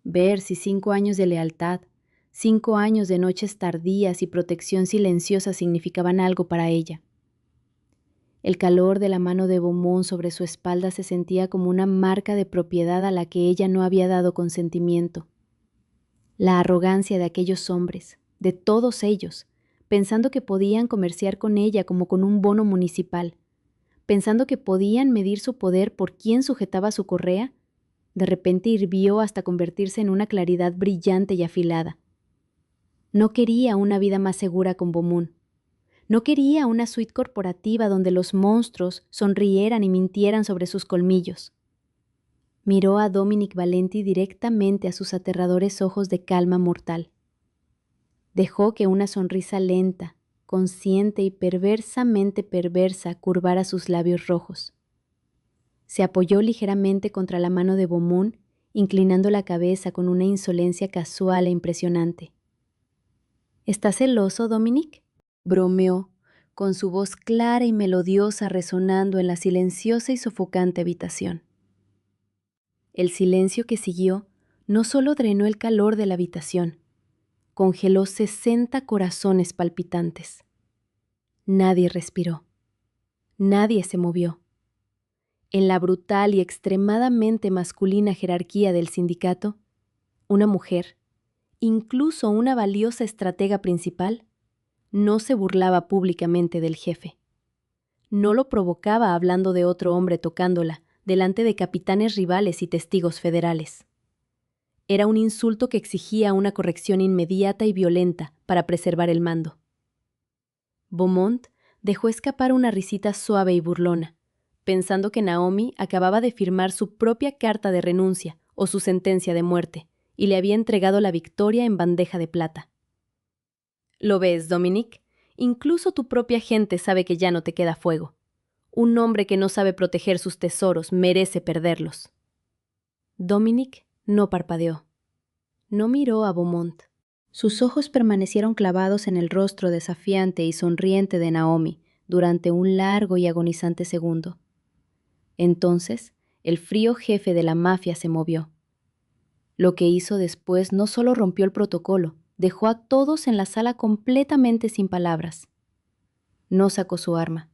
ver si 5 años de lealtad, 5 años de noches tardías y protección silenciosa significaban algo para ella. El calor de la mano de Beaumont sobre su espalda se sentía como una marca de propiedad a la que ella no había dado consentimiento. La arrogancia de aquellos hombres, de todos ellos, pensando que podían comerciar con ella como con un bono municipal, pensando que podían medir su poder por quién sujetaba su correa, de repente hirvió hasta convertirse en una claridad brillante y afilada. No quería una vida más segura con Beaumont. No quería una suite corporativa donde los monstruos sonrieran y mintieran sobre sus colmillos. Miró a Dominic Valenti directamente a sus aterradores ojos de calma mortal. Dejó que una sonrisa lenta, consciente y perversamente perversa curvara sus labios rojos. Se apoyó ligeramente contra la mano de Beaumont, inclinando la cabeza con una insolencia casual e impresionante. ¿Estás celoso, Dominic?, bromeó, con su voz clara y melodiosa resonando en la silenciosa y sofocante habitación. El silencio que siguió no solo drenó el calor de la habitación, congeló 60 corazones palpitantes. Nadie respiró. Nadie se movió. En la brutal y extremadamente masculina jerarquía del sindicato, una mujer, incluso una valiosa estratega principal, no se burlaba públicamente del jefe. No lo provocaba hablando de otro hombre tocándola, delante de capitanes rivales y testigos federales. Era un insulto que exigía una corrección inmediata y violenta para preservar el mando. Beaumont dejó escapar una risita suave y burlona, pensando que Naomi acababa de firmar su propia carta de renuncia o su sentencia de muerte, y le había entregado la victoria en bandeja de plata. ¿Lo ves, Dominic? Incluso tu propia gente sabe que ya no te queda fuego. Un hombre que no sabe proteger sus tesoros merece perderlos. Dominic no parpadeó. No miró a Beaumont. Sus ojos permanecieron clavados en el rostro desafiante y sonriente de Naomi durante un largo y agonizante segundo. Entonces, el frío jefe de la mafia se movió. Lo que hizo después no solo rompió el protocolo, dejó a todos en la sala completamente sin palabras. No sacó su arma.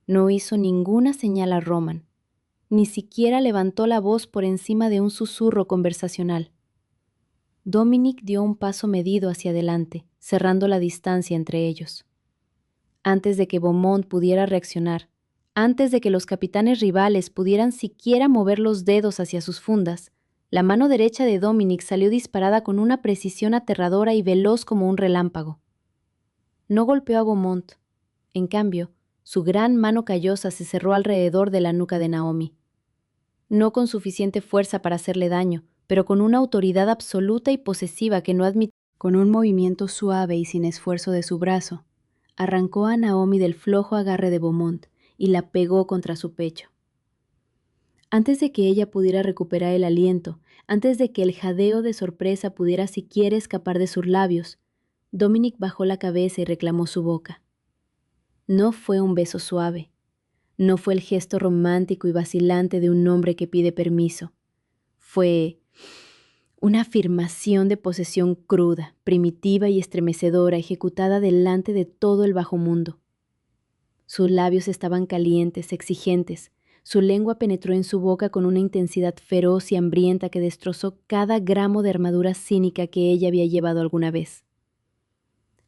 No hizo ninguna señal a Roman. Ni siquiera levantó la voz por encima de un susurro conversacional. Dominic dio un paso medido hacia adelante, cerrando la distancia entre ellos. Antes de que Beaumont pudiera reaccionar, antes de que los capitanes rivales pudieran siquiera mover los dedos hacia sus fundas, la mano derecha de Dominic salió disparada con una precisión aterradora y veloz como un relámpago. No golpeó a Beaumont. En cambio, su gran mano callosa se cerró alrededor de la nuca de Naomi. No con suficiente fuerza para hacerle daño, pero con una autoridad absoluta y posesiva que no admitía. Con un movimiento suave y sin esfuerzo de su brazo, arrancó a Naomi del flojo agarre de Beaumont y la pegó contra su pecho. Antes de que ella pudiera recuperar el aliento, antes de que el jadeo de sorpresa pudiera siquiera escapar de sus labios, Dominic bajó la cabeza y reclamó su boca. No fue un beso suave. No fue el gesto romántico y vacilante de un hombre que pide permiso. Fue una afirmación de posesión cruda, primitiva y estremecedora ejecutada delante de todo el bajo mundo. Sus labios estaban calientes, exigentes. Su lengua penetró en su boca con una intensidad feroz y hambrienta que destrozó cada gramo de armadura cínica que ella había llevado alguna vez.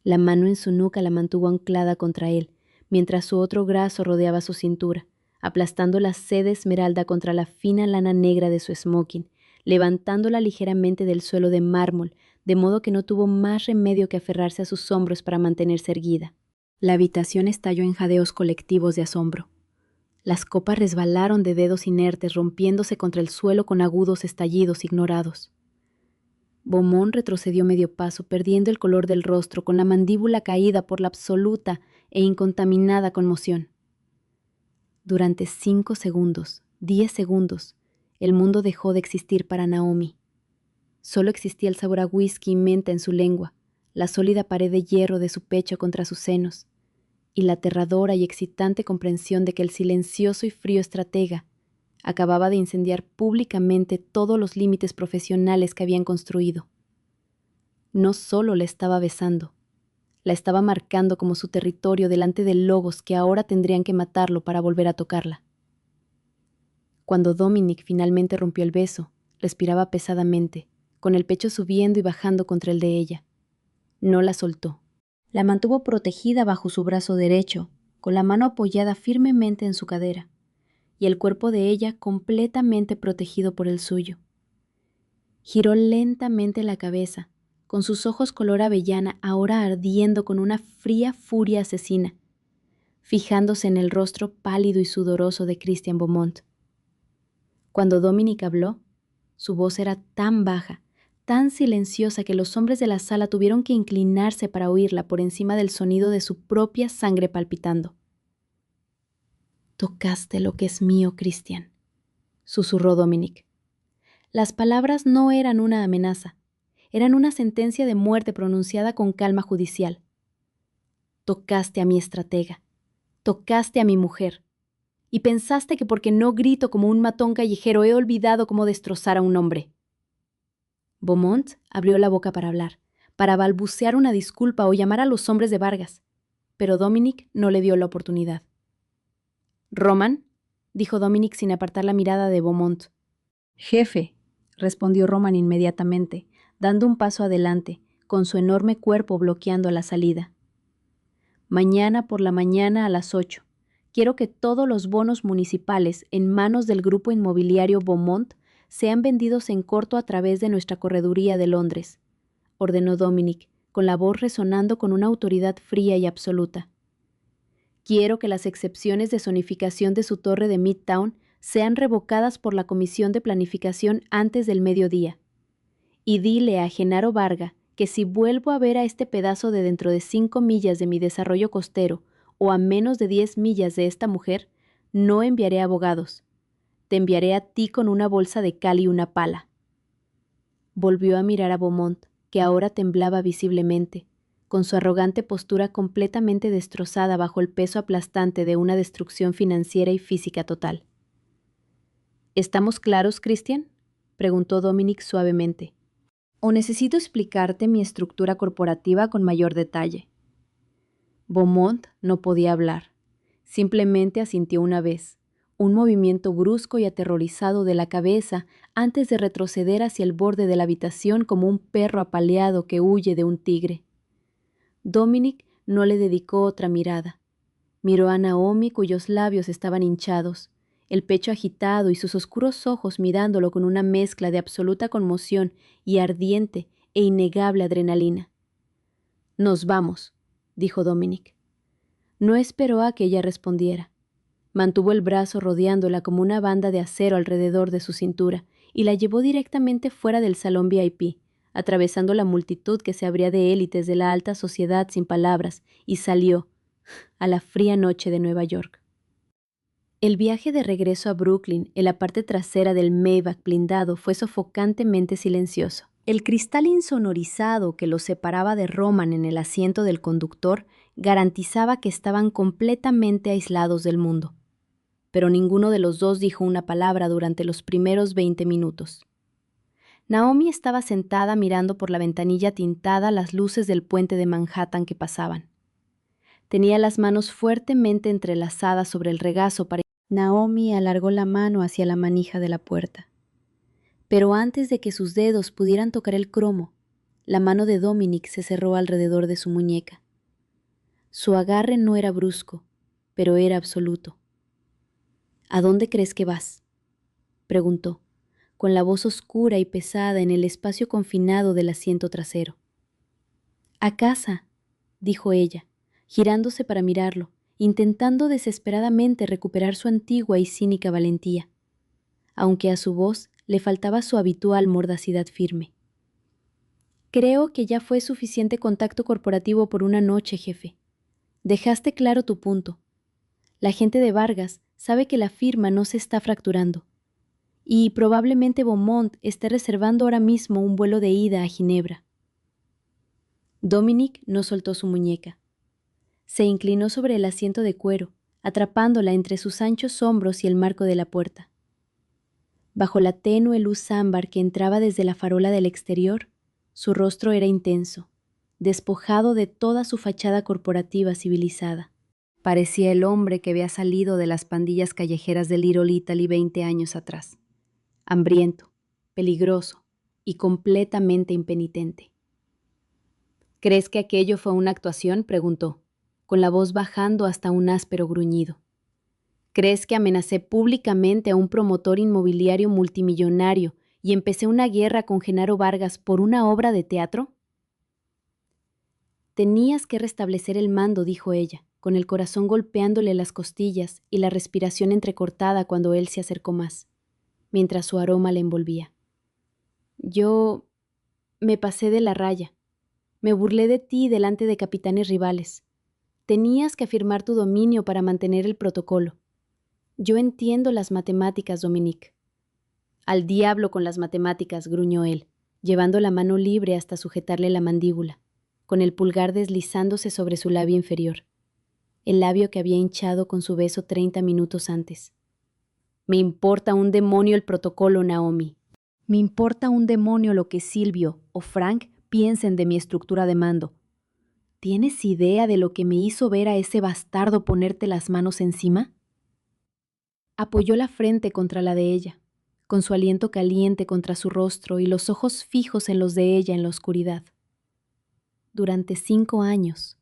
La mano en su nuca la mantuvo anclada contra él, mientras su otro brazo rodeaba su cintura, aplastando la seda esmeralda contra la fina lana negra de su smoking, levantándola ligeramente del suelo de mármol, de modo que no tuvo más remedio que aferrarse a sus hombros para mantenerse erguida. La habitación estalló en jadeos colectivos de asombro. Las copas resbalaron de dedos inertes, rompiéndose contra el suelo con agudos estallidos ignorados. Beaumont retrocedió medio paso, perdiendo el color del rostro, con la mandíbula caída por la absoluta e incontaminada conmoción. Durante 5 segundos, 10 segundos, el mundo dejó de existir para Naomi. Solo existía el sabor a whisky y menta en su lengua, la sólida pared de hierro de su pecho contra sus senos, y la aterradora y excitante comprensión de que el silencioso y frío estratega acababa de incendiar públicamente todos los límites profesionales que habían construido. No solo la estaba besando, la estaba marcando como su territorio delante de lobos que ahora tendrían que matarlo para volver a tocarla. Cuando Dominic finalmente rompió el beso, respiraba pesadamente, con el pecho subiendo y bajando contra el de ella. No la soltó. La mantuvo protegida bajo su brazo derecho, con la mano apoyada firmemente en su cadera, y el cuerpo de ella completamente protegido por el suyo. Giró lentamente la cabeza, con sus ojos color avellana ahora ardiendo con una fría furia asesina, fijándose en el rostro pálido y sudoroso de Christian Beaumont. Cuando Dominic habló, su voz era tan baja, tan silenciosa que los hombres de la sala tuvieron que inclinarse para oírla por encima del sonido de su propia sangre palpitando. «Tocaste lo que es mío, Christian», susurró Dominic. Las palabras no eran una amenaza, eran una sentencia de muerte pronunciada con calma judicial. «Tocaste a mi estratega, tocaste a mi mujer, y pensaste que porque no grito como un matón callejero he olvidado cómo destrozar a un hombre». Beaumont abrió la boca para hablar, para balbucear una disculpa o llamar a los hombres de Vargas, pero Dominic no le dio la oportunidad. «Roman», dijo Dominic sin apartar la mirada de Beaumont. «Jefe», respondió Roman inmediatamente, dando un paso adelante, con su enorme cuerpo bloqueando la salida. «Mañana por la mañana a las 8. Quiero que todos los bonos municipales en manos del grupo inmobiliario Beaumont sean vendidos en corto a través de nuestra correduría de Londres», ordenó Dominic, con la voz resonando con una autoridad fría y absoluta. «Quiero que las excepciones de zonificación de su torre de Midtown sean revocadas por la Comisión de Planificación antes del mediodía. Y dile a Genaro Varga que si vuelvo a ver a este pedazo de dentro de 5 millas de mi desarrollo costero o a menos de 10 millas de esta mujer, no enviaré abogados. Te enviaré a ti con una bolsa de cal y una pala». Volvió a mirar a Beaumont, que ahora temblaba visiblemente, con su arrogante postura completamente destrozada bajo el peso aplastante de una destrucción financiera y física total. «¿Estamos claros, Christian?», preguntó Dominic suavemente. «¿O necesito explicarte mi estructura corporativa con mayor detalle?». Beaumont no podía hablar. Simplemente asintió una vez, un movimiento brusco y aterrorizado de la cabeza antes de retroceder hacia el borde de la habitación como un perro apaleado que huye de un tigre. Dominic no le dedicó otra mirada. Miró a Naomi, cuyos labios estaban hinchados, el pecho agitado y sus oscuros ojos mirándolo con una mezcla de absoluta conmoción y ardiente e innegable adrenalina. «Nos vamos», dijo Dominic. No esperó a que ella respondiera. Mantuvo el brazo rodeándola como una banda de acero alrededor de su cintura y la llevó directamente fuera del salón VIP, atravesando la multitud que se abría de élites de la alta sociedad sin palabras, y salió a la fría noche de Nueva York. El viaje de regreso a Brooklyn en la parte trasera del Maybach blindado fue sofocantemente silencioso. El cristal insonorizado que los separaba de Roman en el asiento del conductor garantizaba que estaban completamente aislados del mundo. Pero ninguno de los dos dijo una palabra durante los primeros 20 minutos. Naomi estaba sentada mirando por la ventanilla tintada las luces del puente de Manhattan que pasaban. Tenía las manos fuertemente entrelazadas sobre el regazo para... Naomi alargó la mano hacia la manija de la puerta. Pero antes de que sus dedos pudieran tocar el cromo, la mano de Dominic se cerró alrededor de su muñeca. Su agarre no era brusco, pero era absoluto. «¿A dónde crees que vas?», preguntó, con la voz oscura y pesada en el espacio confinado del asiento trasero. «A casa», dijo ella, girándose para mirarlo, intentando desesperadamente recuperar su antigua y cínica valentía, aunque a su voz le faltaba su habitual mordacidad firme. «Creo que ya fue suficiente contacto corporativo por una noche, jefe. Dejaste claro tu punto. La gente de Vargas sabe que la firma no se está fracturando. Y probablemente Beaumont esté reservando ahora mismo un vuelo de ida a Ginebra». Dominic no soltó su muñeca. Se inclinó sobre el asiento de cuero, atrapándola entre sus anchos hombros y el marco de la puerta. Bajo la tenue luz ámbar que entraba desde la farola del exterior, su rostro era intenso, despojado de toda su fachada corporativa civilizada. Parecía el hombre que había salido de las pandillas callejeras de Little Italy 20 años atrás. Hambriento, peligroso y completamente impenitente. «¿Crees que aquello fue una actuación?», preguntó. con la voz bajando hasta un áspero gruñido. ¿Crees que amenacé públicamente a un promotor inmobiliario multimillonario y empecé una guerra con Genaro Vargas por una obra de teatro? Tenías que restablecer el mando, dijo ella, con el corazón golpeándole las costillas y la respiración entrecortada cuando él se acercó más, mientras su aroma le envolvía. Yo me pasé de la raya. Me burlé de ti delante de capitanes rivales. Tenías que afirmar tu dominio para mantener el protocolo. Yo entiendo las matemáticas, Dominique. Al diablo con las matemáticas, gruñó él, llevando la mano libre hasta sujetarle la mandíbula, con el pulgar deslizándose sobre su labio inferior, el labio que había hinchado con su beso 30 minutos antes. Me importa un demonio el protocolo, Naomi. Me importa un demonio lo que Silvio o Frank piensen de mi estructura de mando. ¿Tienes idea de lo que me hizo ver a ese bastardo ponerte las manos encima? Apoyó la frente contra la de ella, con su aliento caliente contra su rostro y los ojos fijos en los de ella en la oscuridad. Durante 5 años,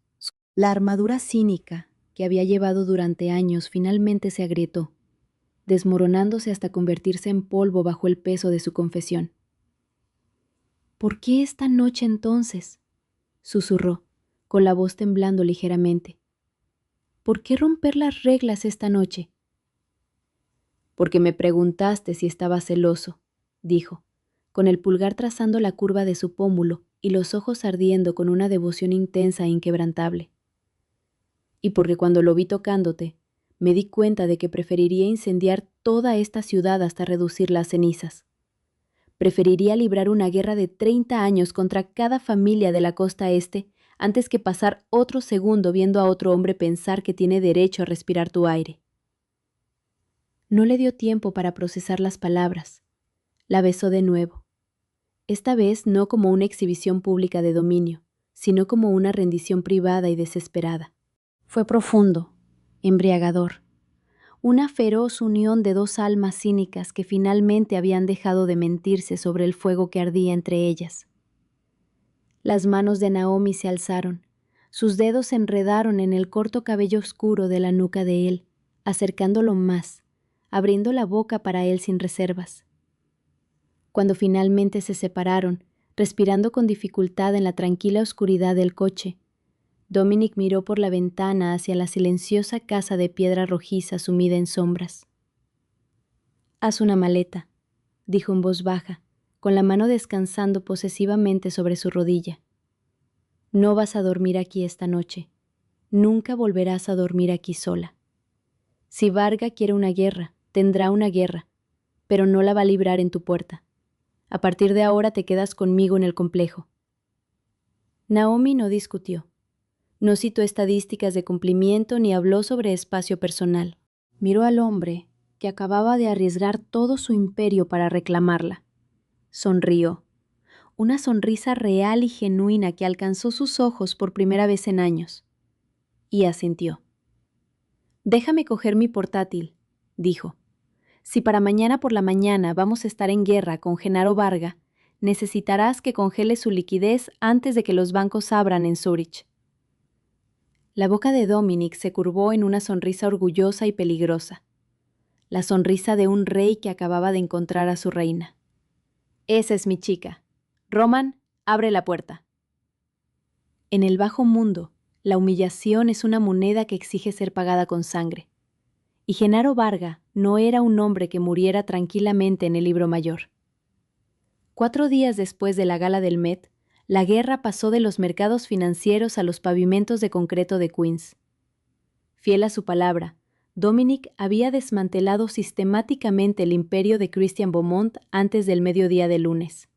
la armadura cínica que había llevado durante años finalmente se agrietó, desmoronándose hasta convertirse en polvo bajo el peso de su confesión. ¿Por qué esta noche entonces?, susurró, con la voz temblando ligeramente. ¿Por qué romper las reglas esta noche? Porque me preguntaste si estaba celoso, dijo, con el pulgar trazando la curva de su pómulo y los ojos ardiendo con una devoción intensa e inquebrantable. Y porque cuando lo vi tocándote, me di cuenta de que preferiría incendiar toda esta ciudad hasta reducirla a cenizas. Preferiría librar una guerra de 30 años contra cada familia de la costa este antes que pasar otro segundo viendo a otro hombre pensar que tiene derecho a respirar tu aire. No le dio tiempo para procesar las palabras. La besó de nuevo. Esta vez no como una exhibición pública de dominio, sino como una rendición privada y desesperada. Fue profundo, embriagador. Una feroz unión de 2 almas cínicas que finalmente habían dejado de mentirse sobre el fuego que ardía entre ellas. Las manos de Naomi se alzaron, sus dedos se enredaron en el corto cabello oscuro de la nuca de él, acercándolo más, abriendo la boca para él sin reservas. Cuando finalmente se separaron, respirando con dificultad en la tranquila oscuridad del coche, Dominic miró por la ventana hacia la silenciosa casa de piedra rojiza sumida en sombras. «Haz una maleta», dijo en voz baja, con la mano descansando posesivamente sobre su rodilla. «No vas a dormir aquí esta noche. Nunca volverás a dormir aquí sola. Si Varga quiere una guerra, tendrá una guerra, pero no la va a librar en tu puerta. A partir de ahora te quedas conmigo en el complejo». Naomi no discutió. No citó estadísticas de cumplimiento ni habló sobre espacio personal. Miró al hombre que acababa de arriesgar todo su imperio para reclamarla. Sonrió. Una sonrisa real y genuina que alcanzó sus ojos por primera vez en años. Y asintió. «Déjame coger mi portátil», dijo. «Si para mañana por la mañana vamos a estar en guerra con Genaro Varga, necesitarás que congele su liquidez antes de que los bancos abran en Zúrich». La boca de Dominic se curvó en una sonrisa orgullosa y peligrosa. La sonrisa de un rey que acababa de encontrar a su reina. «Esa es mi chica. Roman, abre la puerta». En el bajo mundo, la humillación es una moneda que exige ser pagada con sangre. Y Genaro Varga no era un hombre que muriera tranquilamente en el libro mayor. 4 días después de la gala del Met, la guerra pasó de los mercados financieros a los pavimentos de concreto de Queens. Fiel a su palabra, Dominic había desmantelado sistemáticamente el imperio de Christian Beaumont antes del mediodía del lunes.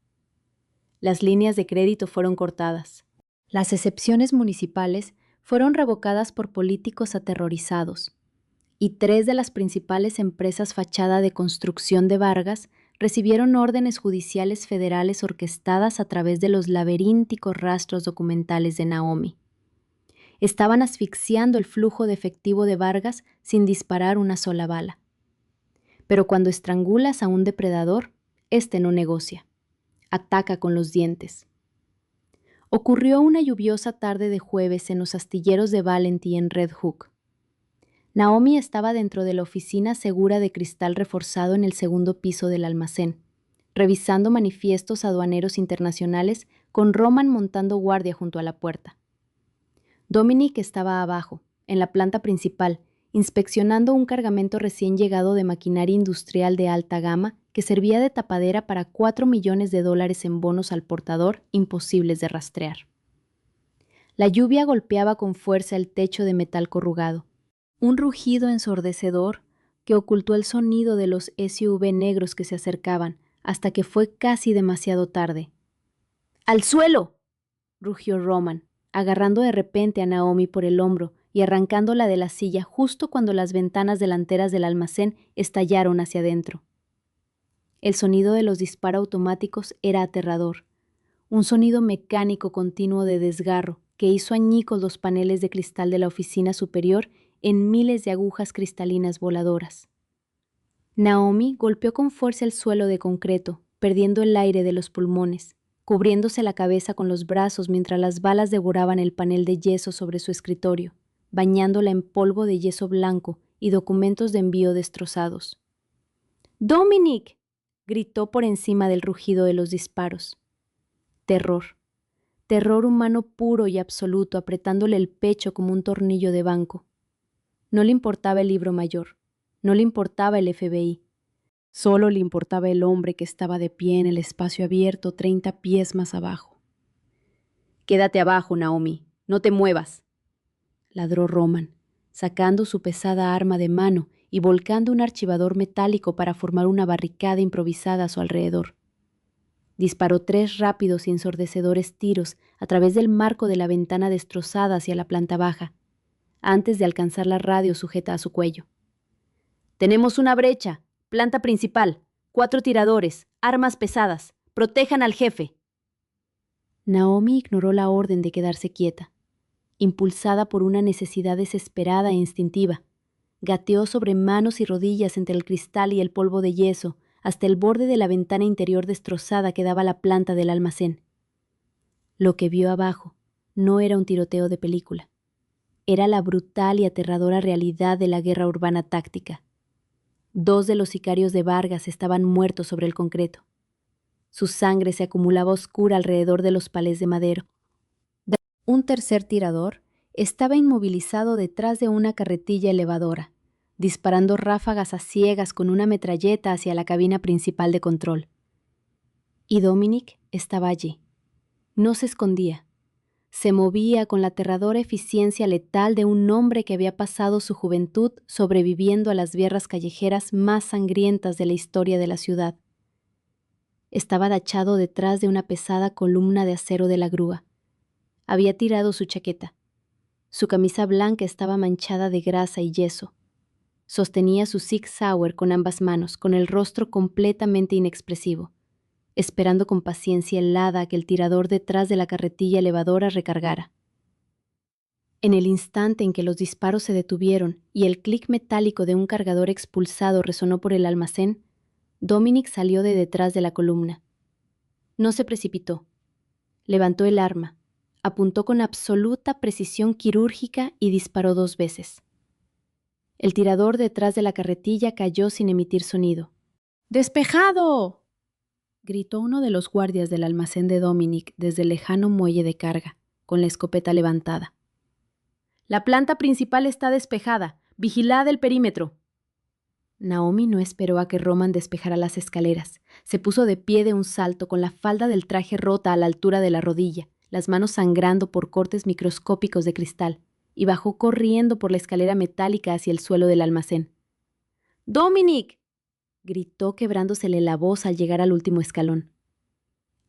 Las líneas de crédito fueron cortadas. Las excepciones municipales fueron revocadas por políticos aterrorizados. Y 3 de las principales empresas fachada de construcción de Vargas recibieron órdenes judiciales federales orquestadas a través de los laberínticos rastros documentales de Naomi. Estaban asfixiando el flujo de efectivo de Vargas sin disparar una sola bala. Pero cuando estrangulas a un depredador, este no negocia. Ataca con los dientes. Ocurrió una lluviosa tarde de jueves en los astilleros de Valentí en Red Hook. Naomi estaba dentro de la oficina segura de cristal reforzado en el segundo piso del almacén, revisando manifiestos aduaneros internacionales con Roman montando guardia junto a la puerta. Dominic estaba abajo, en la planta principal, inspeccionando un cargamento recién llegado de maquinaria industrial de alta gama que servía de tapadera para $4 millones en bonos al portador imposibles de rastrear. La lluvia golpeaba con fuerza el techo de metal corrugado. Un rugido ensordecedor que ocultó el sonido de los SUV negros que se acercaban hasta que fue casi demasiado tarde. ¡Al suelo!, rugió Roman, agarrando de repente a Naomi por el hombro y arrancándola de la silla justo cuando las ventanas delanteras del almacén estallaron hacia adentro. El sonido de los disparos automáticos era aterrador, un sonido mecánico continuo de desgarro que hizo añicos los paneles de cristal de la oficina superior en miles de agujas cristalinas voladoras. Naomi golpeó con fuerza el suelo de concreto, perdiendo el aire de los pulmones, cubriéndose la cabeza con los brazos mientras las balas devoraban el panel de yeso sobre su escritorio, bañándola en polvo de yeso blanco y documentos de envío destrozados. ¡Dominic!, gritó por encima del rugido de los disparos. Terror. Terror humano puro y absoluto apretándole el pecho como un tornillo de banco. No le importaba el libro mayor, no le importaba el FBI. Solo le importaba el hombre que estaba de pie en el espacio abierto 30 pies más abajo. «Quédate abajo, Naomi, no te muevas», ladró Roman, sacando su pesada arma de mano y volcando un archivador metálico para formar una barricada improvisada a su alrededor. Disparó 3 rápidos y ensordecedores tiros a través del marco de la ventana destrozada hacia la planta baja, antes de alcanzar la radio sujeta a su cuello. «Tenemos una brecha, planta principal, 4 tiradores, armas pesadas, protejan al jefe». Naomi ignoró la orden de quedarse quieta. Impulsada por una necesidad desesperada e instintiva, gateó sobre manos y rodillas entre el cristal y el polvo de yeso hasta el borde de la ventana interior destrozada que daba a la planta del almacén. Lo que vio abajo no era un tiroteo de película. Era la brutal y aterradora realidad de la guerra urbana táctica. 2 de los sicarios de Vargas estaban muertos sobre el concreto. Su sangre se acumulaba oscura alrededor de los palés de madera. Un tercer tirador estaba inmovilizado detrás de una carretilla elevadora, disparando ráfagas a ciegas con una metralleta hacia la cabina principal de control. Y Dominic estaba allí. No se escondía. Se movía con la aterradora eficiencia letal de un hombre que había pasado su juventud sobreviviendo a las guerras callejeras más sangrientas de la historia de la ciudad. Estaba agachado detrás de una pesada columna de acero de la grúa. Había tirado su chaqueta. Su camisa blanca estaba manchada de grasa y yeso. Sostenía su Sig Sauer con ambas manos, con el rostro completamente inexpresivo, esperando con paciencia helada a que el tirador detrás de la carretilla elevadora recargara. En el instante en que los disparos se detuvieron y el clic metálico de un cargador expulsado resonó por el almacén, Dominic salió de detrás de la columna. No se precipitó. Levantó el arma, apuntó con absoluta precisión quirúrgica y disparó 2 veces. El tirador detrás de la carretilla cayó sin emitir sonido. ¡Despejado!, gritó uno de los guardias del almacén de Dominic desde el lejano muelle de carga, con la escopeta levantada. «La planta principal está despejada. Vigilad el perímetro». Naomi no esperó a que Roman despejara las escaleras. Se puso de pie de un salto con la falda del traje rota a la altura de la rodilla, las manos sangrando por cortes microscópicos de cristal, y bajó corriendo por la escalera metálica hacia el suelo del almacén. «¡Dominic!», gritó quebrándosele la voz al llegar al último escalón.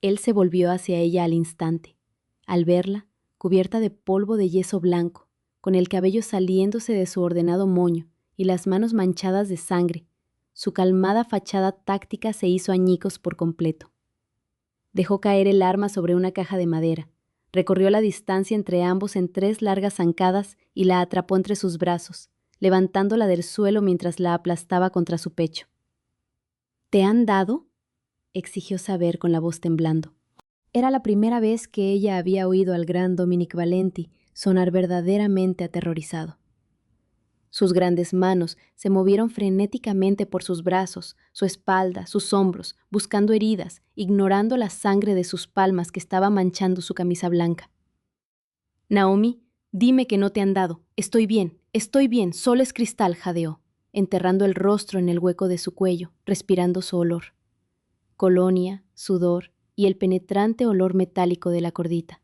Él se volvió hacia ella al instante, al verla, cubierta de polvo de yeso blanco, con el cabello saliéndose de su ordenado moño y las manos manchadas de sangre. Su calmada fachada táctica se hizo añicos por completo. Dejó caer el arma sobre una caja de madera, recorrió la distancia entre ambos en 3 largas zancadas y la atrapó entre sus brazos, levantándola del suelo mientras la aplastaba contra su pecho. «¿Te han dado?», exigió saber con la voz temblando. Era la primera vez que ella había oído al gran Dominic Valenti sonar verdaderamente aterrorizado. Sus grandes manos se movieron frenéticamente por sus brazos, su espalda, sus hombros, buscando heridas, ignorando la sangre de sus palmas que estaba manchando su camisa blanca. Naomi, dime que no te han dado. Estoy bien, solo es cristal, jadeó, enterrando el rostro en el hueco de su cuello, respirando su olor. Colonia, sudor y el penetrante olor metálico de la cordita.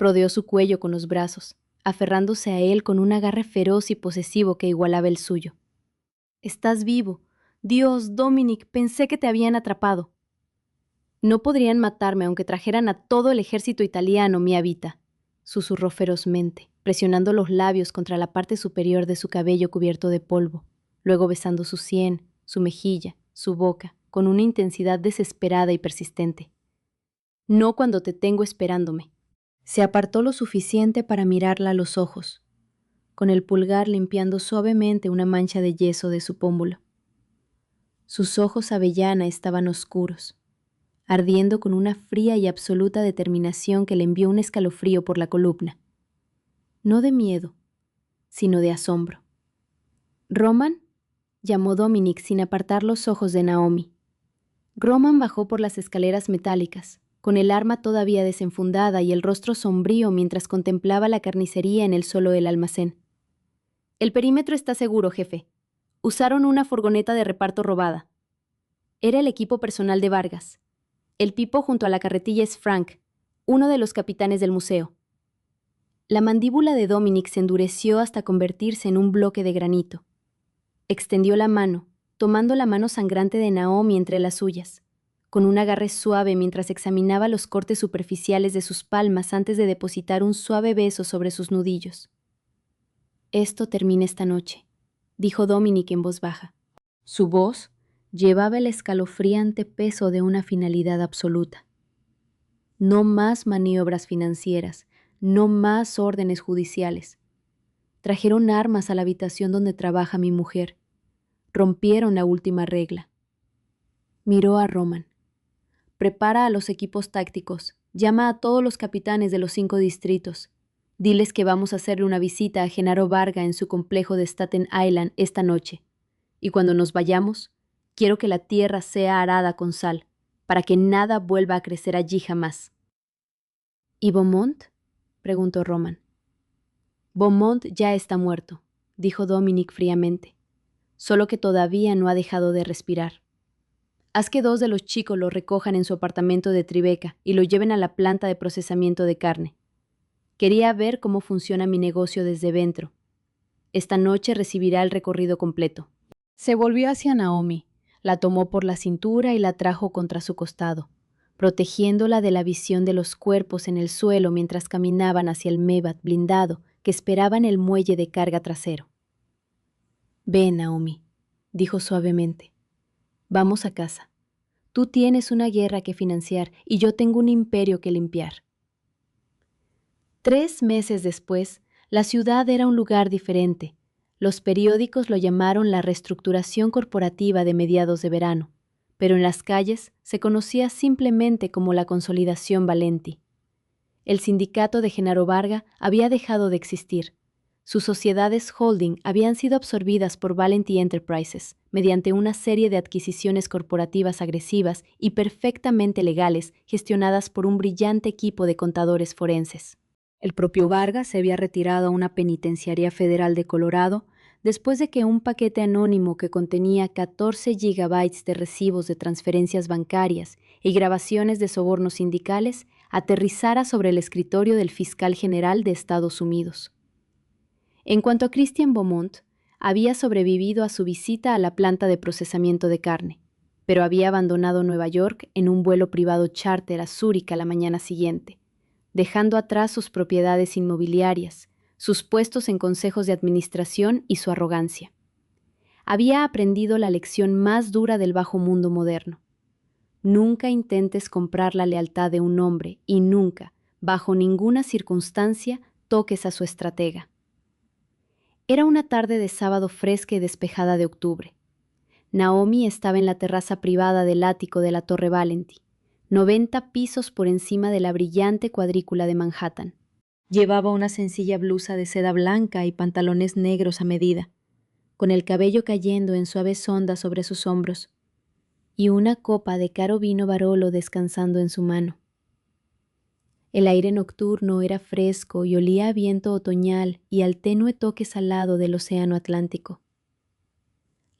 Rodeó su cuello con los brazos, aferrándose a él con un agarre feroz y posesivo que igualaba el suyo. «Estás vivo. Dios, Dominic, pensé que te habían atrapado». «No podrían matarme aunque trajeran a todo el ejército italiano, mia vita», susurró ferozmente, presionando los labios contra la parte superior de su cabello cubierto de polvo, luego besando su sien, su mejilla, su boca, con una intensidad desesperada y persistente. «No cuando te tengo esperándome». Se apartó lo suficiente para mirarla a los ojos, con el pulgar limpiando suavemente una mancha de yeso de su pómulo. Sus ojos avellana estaban oscuros, ardiendo con una fría y absoluta determinación que le envió un escalofrío por la columna. No de miedo, sino de asombro. «¿Roman?», llamó Dominic sin apartar los ojos de Naomi. Roman bajó por las escaleras metálicas, con el arma todavía desenfundada y el rostro sombrío mientras contemplaba la carnicería en el suelo del almacén. «El perímetro está seguro, jefe. Usaron una furgoneta de reparto robada. Era el equipo personal de Vargas. El pipo junto a la carretilla es Frank, uno de los capitanes del museo». La mandíbula de Dominic se endureció hasta convertirse en un bloque de granito. Extendió la mano, tomando la mano sangrante de Naomi entre las suyas, con un agarre suave mientras examinaba los cortes superficiales de sus palmas antes de depositar un suave beso sobre sus nudillos. «Esto termina esta noche», dijo Dominic en voz baja. Su voz llevaba el escalofriante peso de una finalidad absoluta. No más maniobras financieras, no más órdenes judiciales. Trajeron armas a la habitación donde trabaja mi mujer. Rompieron la última regla. Miró a Roman. «Prepara a los equipos tácticos. Llama a todos los capitanes de los 5 distritos. Diles que vamos a hacerle una visita a Genaro Varga en su complejo de Staten Island esta noche. Y cuando nos vayamos, quiero que la tierra sea arada con sal, para que nada vuelva a crecer allí jamás». «¿Y Beaumont?», preguntó Roman. «Beaumont ya está muerto», dijo Dominic fríamente, «solo que todavía no ha dejado de respirar. Haz que 2 de los chicos lo recojan en su apartamento de Tribeca y lo lleven a la planta de procesamiento de carne. Quería ver cómo funciona mi negocio desde dentro. Esta noche recibirá el recorrido completo». Se volvió hacia Naomi, la tomó por la cintura y la trajo contra su costado, protegiéndola de la visión de los cuerpos en el suelo mientras caminaban hacia el Mebat blindado que esperaba en el muelle de carga trasero. «Ven, Naomi», dijo suavemente. «Vamos a casa. Tú tienes una guerra que financiar y yo tengo un imperio que limpiar». 3 meses después, la ciudad era un lugar diferente. Los periódicos lo llamaron la reestructuración corporativa de mediados de verano, pero en las calles se conocía simplemente como la Consolidación Valenti. El sindicato de Genaro Varga había dejado de existir. Sus sociedades holding habían sido absorbidas por Valenti Enterprises mediante una serie de adquisiciones corporativas agresivas y perfectamente legales gestionadas por un brillante equipo de contadores forenses. El propio Vargas se había retirado a una penitenciaría federal de Colorado después de que un paquete anónimo que contenía 14 gigabytes de recibos de transferencias bancarias y grabaciones de sobornos sindicales aterrizara sobre el escritorio del fiscal general de Estados Unidos. En cuanto a Christian Beaumont, había sobrevivido a su visita a la planta de procesamiento de carne, pero había abandonado Nueva York en un vuelo privado charter a Zúrich a la mañana siguiente, dejando atrás sus propiedades inmobiliarias, sus puestos en consejos de administración y su arrogancia. Había aprendido la lección más dura del bajo mundo moderno. Nunca intentes comprar la lealtad de un hombre y nunca, bajo ninguna circunstancia, toques a su estratega. Era una tarde de sábado fresca y despejada de octubre. Naomi estaba en la terraza privada del ático de la Torre Valenti, 90 pisos por encima de la brillante cuadrícula de Manhattan. Llevaba una sencilla blusa de seda blanca y pantalones negros a medida, con el cabello cayendo en suaves ondas sobre sus hombros, y una copa de caro vino Barolo descansando en su mano. El aire nocturno era fresco y olía a viento otoñal y al tenue toque salado del océano Atlántico.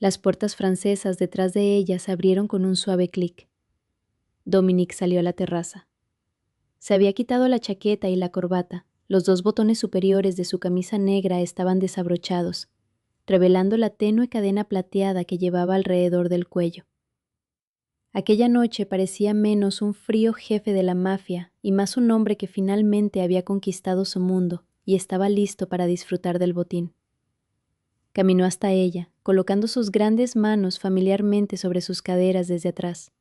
Las puertas francesas detrás de ella se abrieron con un suave clic. Dominique salió a la terraza. Se había quitado la chaqueta y la corbata. Los 2 botones superiores de su camisa negra estaban desabrochados, revelando la tenue cadena plateada que llevaba alrededor del cuello. Aquella noche parecía menos un frío jefe de la mafia y más un hombre que finalmente había conquistado su mundo y estaba listo para disfrutar del botín. Caminó hasta ella, colocando sus grandes manos familiarmente sobre sus caderas desde atrás,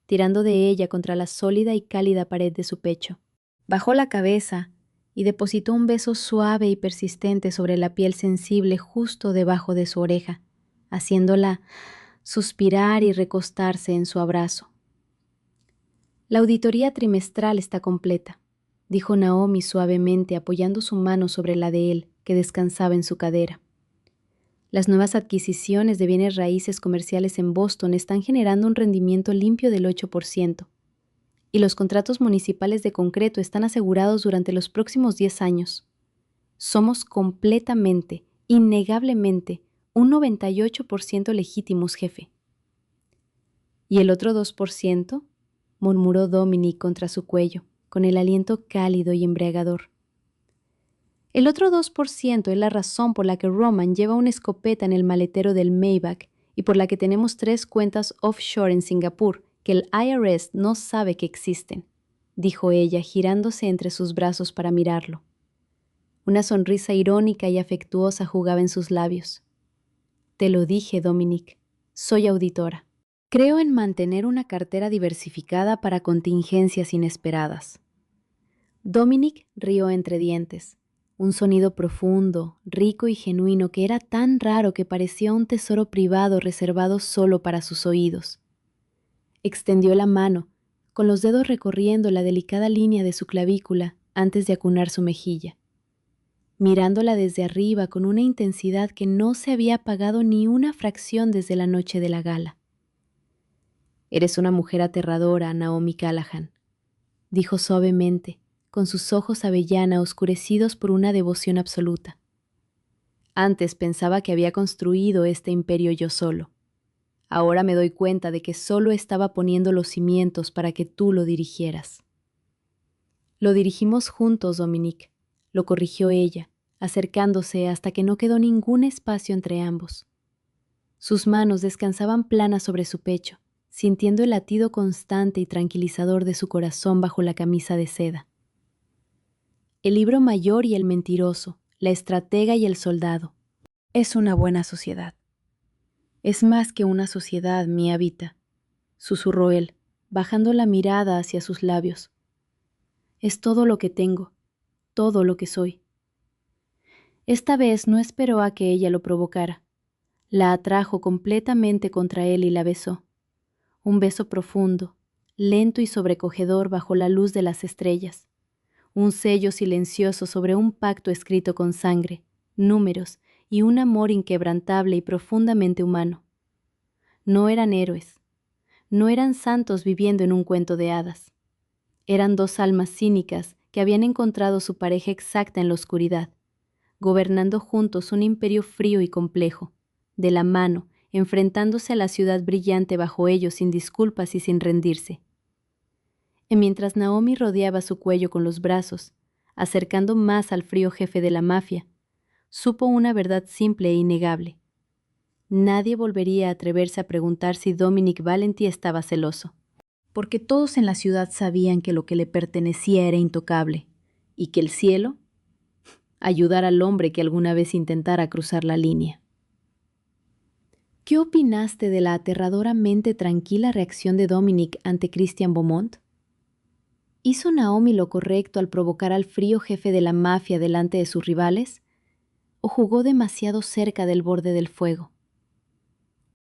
tirando de ella contra la sólida y cálida pared de su pecho. Bajó la cabeza y depositó un beso suave y persistente sobre la piel sensible justo debajo de su oreja, haciéndola suspirar y recostarse en su abrazo. La auditoría trimestral está completa, dijo Naomi suavemente apoyando su mano sobre la de él, que descansaba en su cadera. Las nuevas adquisiciones de bienes raíces comerciales en Boston están generando un rendimiento limpio del 8%, y los contratos municipales de concreto están asegurados durante los próximos 10 años. Somos completamente, innegablemente, un 98% legítimos, jefe. ¿Y el otro 2%? Murmuró Dominique contra su cuello, con el aliento cálido y embriagador. El otro 2% es la razón por la que Roman lleva una escopeta en el maletero del Maybach y por la que tenemos 3 cuentas offshore en Singapur que el IRS no sabe que existen, dijo ella, girándose entre sus brazos para mirarlo. Una sonrisa irónica y afectuosa jugaba en sus labios. Te lo dije, Dominique, soy auditora. Creo en mantener una cartera diversificada para contingencias inesperadas. Dominique rió entre dientes, un sonido profundo, rico y genuino que era tan raro que parecía un tesoro privado reservado solo para sus oídos. Extendió la mano, con los dedos recorriendo la delicada línea de su clavícula antes de acunar su mejilla, mirándola desde arriba con una intensidad que no se había apagado ni una fracción desde la noche de la gala. Eres una mujer aterradora, Naomi Callahan, dijo suavemente, con sus ojos avellana oscurecidos por una devoción absoluta. Antes pensaba que había construido este imperio yo solo. Ahora me doy cuenta de que solo estaba poniendo los cimientos para que tú lo dirigieras. Lo dirigimos juntos, Dominique, lo corrigió ella, acercándose hasta que no quedó ningún espacio entre ambos. Sus manos descansaban planas sobre su pecho, sintiendo el latido constante y tranquilizador de su corazón bajo la camisa de seda. El libro mayor y el mentiroso, la estratega y el soldado. Es una buena sociedad. Es más que una sociedad, mi Habita, susurró él, bajando la mirada hacia sus labios. Es todo lo que tengo, todo lo que soy. Esta vez no esperó a que ella lo provocara. La atrajo completamente contra él y la besó. Un beso profundo, lento y sobrecogedor bajo la luz de las estrellas. Un sello silencioso sobre un pacto escrito con sangre, números y un amor inquebrantable y profundamente humano. No eran héroes, no eran santos viviendo en un cuento de hadas. Eran 2 almas cínicas que habían encontrado su pareja exacta en la oscuridad, gobernando juntos un imperio frío y complejo, de la mano, enfrentándose a la ciudad brillante bajo ellos sin disculpas y sin rendirse. Y mientras Naomi rodeaba su cuello con los brazos, acercando más al frío jefe de la mafia, supo una verdad simple e innegable. Nadie volvería a atreverse a preguntar si Dominique Valenti estaba celoso, porque todos en la ciudad sabían que lo que le pertenecía era intocable, y que el cielo ayudara al hombre que alguna vez intentara cruzar la línea. ¿Qué opinaste de la aterradoramente tranquila reacción de Dominique ante Christian Beaumont? ¿Hizo Naomi lo correcto al provocar al frío jefe de la mafia delante de sus rivales? ¿O jugó demasiado cerca del borde del fuego?